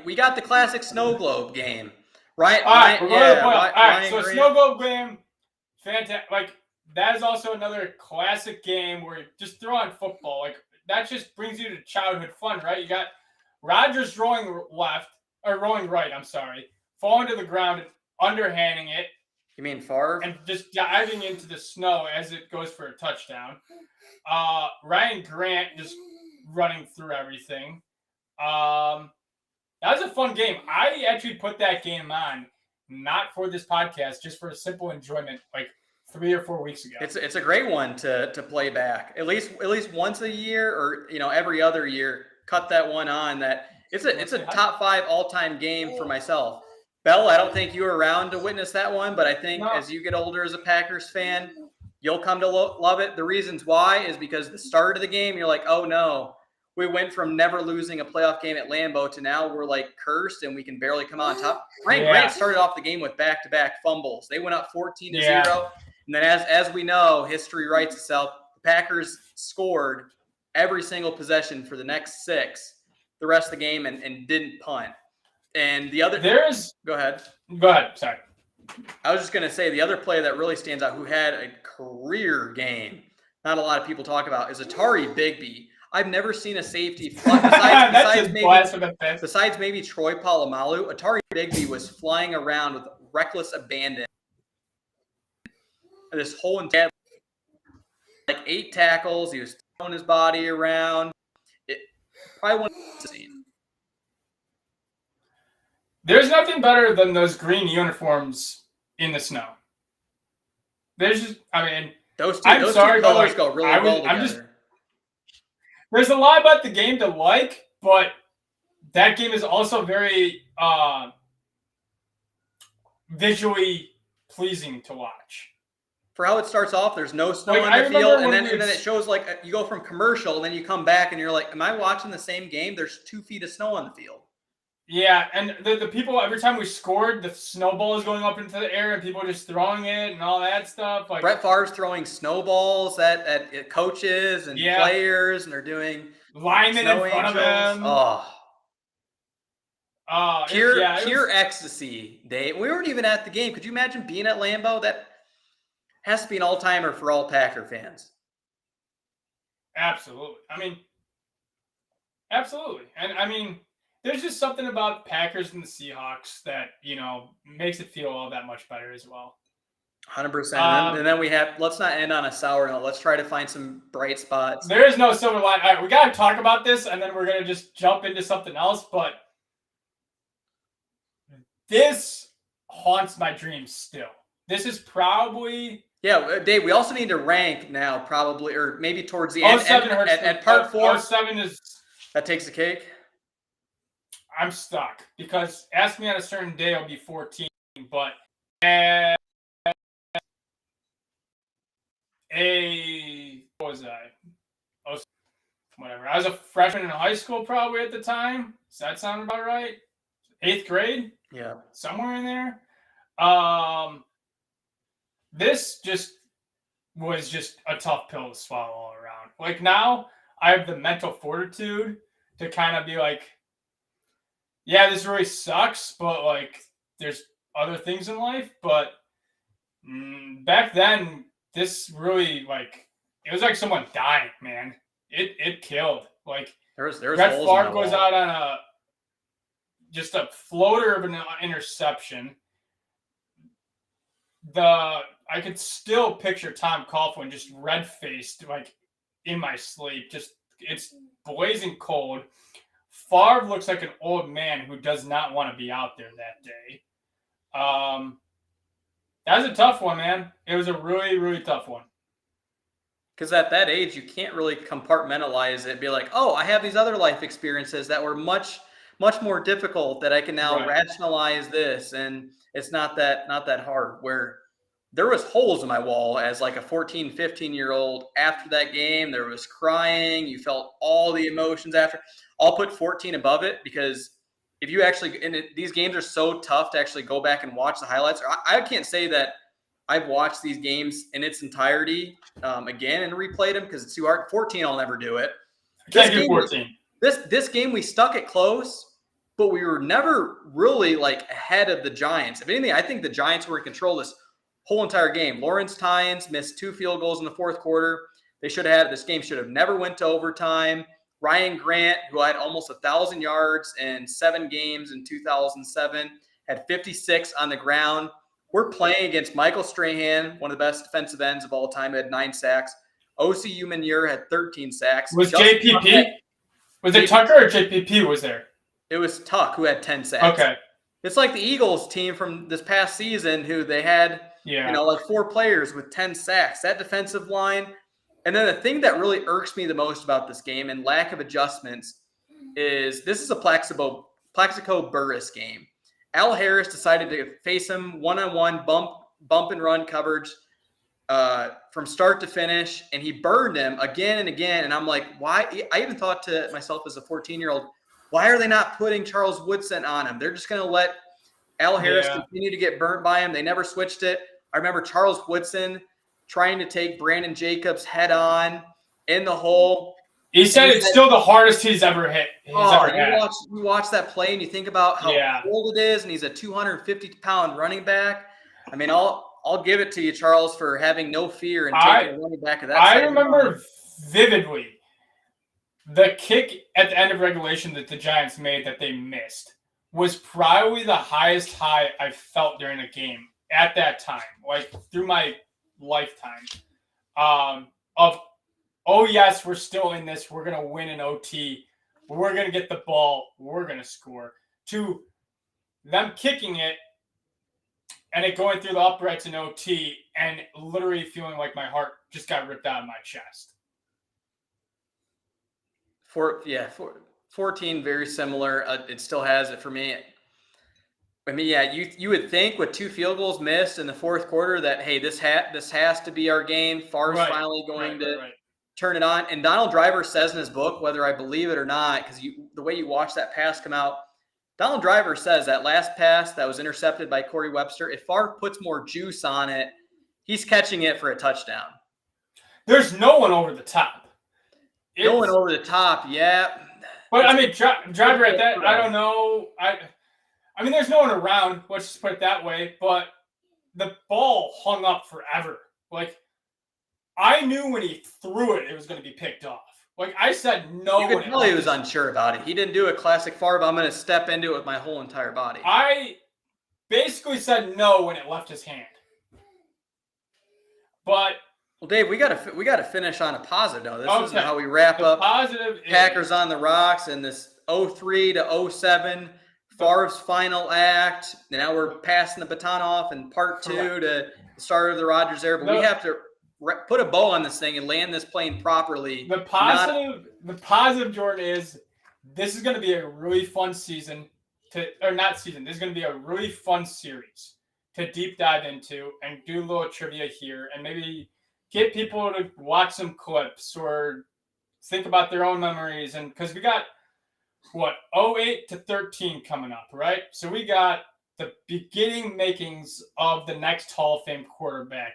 We got the classic snow globe game, right? All right, we're going to the playoffs. All right, Ryan so Grant. snow globe game, fantastic. Like, that is also another classic game where you just throw on football. Like, that just brings you to childhood fun, right? You got Rodgers rolling right, falling to the ground, underhanding it. You mean Favre? And just diving into the snow as it goes for a touchdown. Ryan Grant just running through everything. That was a fun game. I actually put that game on, not for this podcast, just for a simple enjoyment, like 3 or 4 weeks ago. It's a great one to play back at least once a year, or every other year. Cut that one on. That it's a top 5 all-time game for myself. Bell, I don't think you were around to witness that one, but I think as you get older as a Packers fan, you'll come to love it. The reasons why is because the start of the game, you're like, oh no, we went from never losing a playoff game at Lambeau to now we're like cursed and we can barely come on top. Ryan Grant started off the game with back-to-back fumbles. They went up 14-0. And then as we know, history writes itself. The Packers scored every single possession for the next 6, the rest of the game, and didn't punt. And the other go ahead. Sorry. I was just going to say the other player that really stands out who had a career game, not a lot of people talk about, is Atari Bigby. I've never seen a safety besides maybe Troy Polamalu. Atari Bigby was flying around with reckless abandon. This whole entire, like 8 tackles. He was throwing his body around. It probably one of the scene. There's nothing better than those green uniforms in the snow. There's just, I mean, those two colors go really well together. There's a lot about the game to like, but that game is also very visually pleasing to watch. For how it starts off, there's no snow in the field, and then it shows like you go from commercial, and then you come back, and you're like, "Am I watching the same game?" There's 2 feet of snow on the field. Yeah, and the people, every time we scored, the snowball is going up into the air, and people are just throwing it and all that stuff. Like Brett Favre's throwing snowballs at coaches and players, and they're doing linemen in front of them. Pure ecstasy, Dave. We weren't even at the game. Could you imagine being at Lambeau? That has to be an all-timer for all Packer fans. Absolutely. Absolutely. And there's just something about Packers and the Seahawks that, makes it feel all that much better as well. 100%. And then we have, let's not end on a sour note. Let's try to find some bright spots. There is no silver line. All right, we got to talk about this, and then we're going to just jump into something else. But this haunts my dreams still. This is probably... Yeah, Dave, we also need to rank now, probably, or maybe towards the end. At part 4. 07 is... That takes the cake? I'm stuck because ask me on a certain day, I'll be 14. But what was I? Whatever. I was a freshman in high school probably at the time. Does that sound about right? 8th grade? Yeah. Somewhere in there. This was just a tough pill to swallow all around. Like now, I have the mental fortitude to kind of be like, yeah, this really sucks, but like there's other things in life. But back then, this really it was like someone dying, man. It killed. Like there Brett Favre goes out on a floater of an interception. I could still picture Tom Coughlin just red-faced, like in my sleep. It's blazing cold. Favre looks like an old man who does not want to be out there that day. That was a tough one, man. It was a really, really tough one. Because at that age, you can't really compartmentalize it. Be like, oh, I have these other life experiences that were much, much more difficult that I can now rationalize this, and it's not that hard. Where there was holes in my wall as like a 14, 15-year-old after that game. There was crying. You felt all the emotions after. I'll put 14 above it because if you actually – these games are so tough to actually go back and watch the highlights. I can't say that I've watched these games in its entirety again and replayed them because it's too hard. 14, I'll never do it. I can't do 14. This game, we stuck it close, but we were never really like ahead of the Giants. If anything, I think the Giants were in control of this whole entire game. Lawrence Tynes missed 2 field goals in the 4th quarter. This game should have never went to overtime. Ryan Grant, who had almost 1,000 yards in 7 games in 2007, had 56 on the ground. We're playing against Michael Strahan, one of the best defensive ends of all time, who had 9 sacks. Osi Umenyiora had 13 sacks. Was JPP? Was it Tucker or JPP was there? It was Tuck who had 10 sacks. Okay. It's like the Eagles team from this past season who they had, like 4 players with 10 sacks. That defensive line. And then the thing that really irks me the most about this game and lack of adjustments is this is a Plaxico Burress game. Al Harris decided to face him one-on-one, bump and run coverage from start to finish, and he burned him again and again. And I'm like, why? I even thought to myself as a 14-year-old, why are they not putting Charles Woodson on him? They're just going to let Al Harris continue to get burnt by him. They never switched it. I remember Charles Woodson trying to take Brandon Jacobs head on in the hole. He said it's still the hardest he's ever hit. You watch that play and you think about how cold it is, and he's a 250-pound running back. I mean, I'll give it to you, Charles, for having no fear and taking the money back of that. I remember vividly the kick at the end of regulation that the Giants made that they missed was probably the highest high I felt during a game at that time, like through my lifetime. Of, oh yes, we're still in this. We're gonna win an OT. We're gonna get the ball. We're gonna score. To them kicking it and it going through the uprights in OT and literally feeling like my heart just got ripped out of my chest. 14, very similar. It still has it for me. I mean, yeah, you would think with 2 field goals missed in the fourth quarter that, hey, this has to be our game. Favre's finally going to turn it on. And Donald Driver says in his book, whether I believe it or not, because the way you watch that pass come out, Donald Driver says that last pass that was intercepted by Corey Webster, if Favre puts more juice on it, he's catching it for a touchdown. There's no one over the top. No one over the top, yeah. But, I mean, Driver at that, I don't know. I mean, there's no one around. Let's just put it that way. But the ball hung up forever. Like, I knew when he threw it, it was going to be picked off. Like, I said no. You could tell he was unsure about it. He didn't do a classic Favre, I'm going to step into it with my whole entire body. I basically said no when it left his hand. But well, Dave, we got to finish on a positive note. This is how we wrap up. Positive Packers on the rocks and this 03 to 07 Favre's final act. Now we're passing the baton off in part 2 to the start of the Rodgers era. But we have to put a bow on this thing and land this plane properly. The positive, Jordan, is this is going to be a really fun season this is going to be a really fun series to deep dive into and do a little trivia here and maybe get people to watch some clips or think about their own memories. And because we got 08 to 13 coming up, right? So we got the beginning makings of the next Hall of Fame quarterback.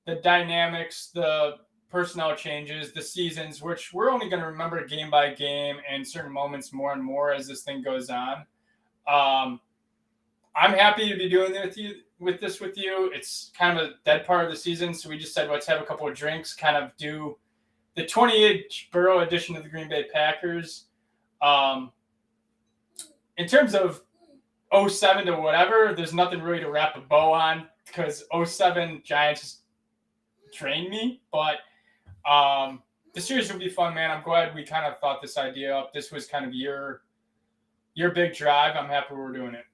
The dynamics, the personnel changes, the seasons, which we're only going to remember game by game and certain moments more and more as this thing goes on. I'm happy to be doing this with you. It's kind of a dead part of the season, so we just said let's have a couple of drinks, kind of do the 28th Burrow edition of the Green Bay Packers. In terms of 07 to whatever, there's nothing really to wrap a bow on because 07 Giants trained me, but the series will be fun, man. I'm glad we kind of thought this idea up. This was kind of your big drive. I'm happy we're doing it.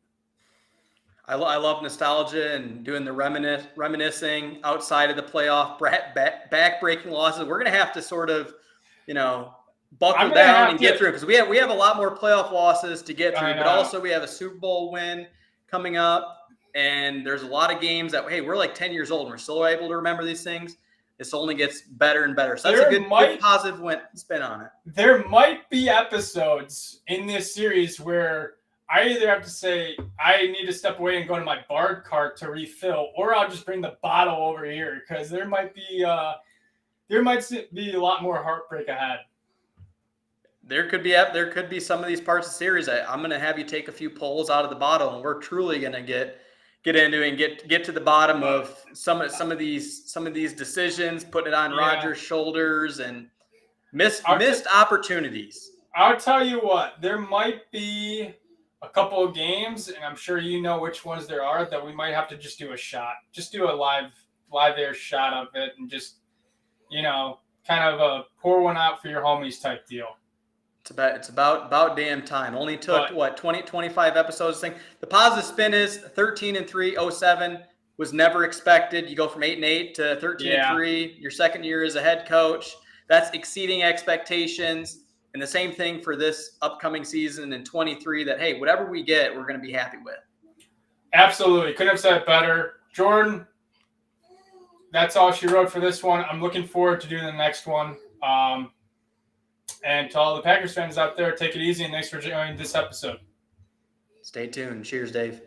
I love nostalgia and doing the reminiscing outside of the playoff back-breaking losses. We're going to have to sort of, buckle down and get through because we have a lot more playoff losses to get through, but also we have a Super Bowl win coming up, and there's a lot of games that, hey, we're like 10 years old and we're still able to remember these things. This only gets better and better. So that's a good positive spin on it. There might be episodes in this series where I either have to say I need to step away and go to my bar cart to refill, or I'll just bring the bottle over here because there might be a lot more heartbreak ahead. There could be some of these parts of the series. I'm going to have you take a few pulls out of the bottle, and we're truly going to get into it and get to the bottom of some of these decisions, putting it on Rodgers' shoulders and missed opportunities. I'll tell you what, there might be a couple of games, and I'm sure you know which ones there are, that we might have to just do a shot, just do a live air shot of it, and just kind of a pour one out for your homies type deal. It's about damn time. Only took 25 episodes thing. The positive spin is 13-3, 07 was never expected. You go from 8-8 to 13-3. Your second year as a head coach. That's exceeding expectations. And the same thing for this upcoming season in 23 that, hey, whatever we get, we're going to be happy with. Absolutely. Couldn't have said it better. Jordan, that's all she wrote for this one. I'm looking forward to doing the next one. And to all the Packers fans out there, take it easy, and thanks for joining this episode. Stay tuned. Cheers, Dave.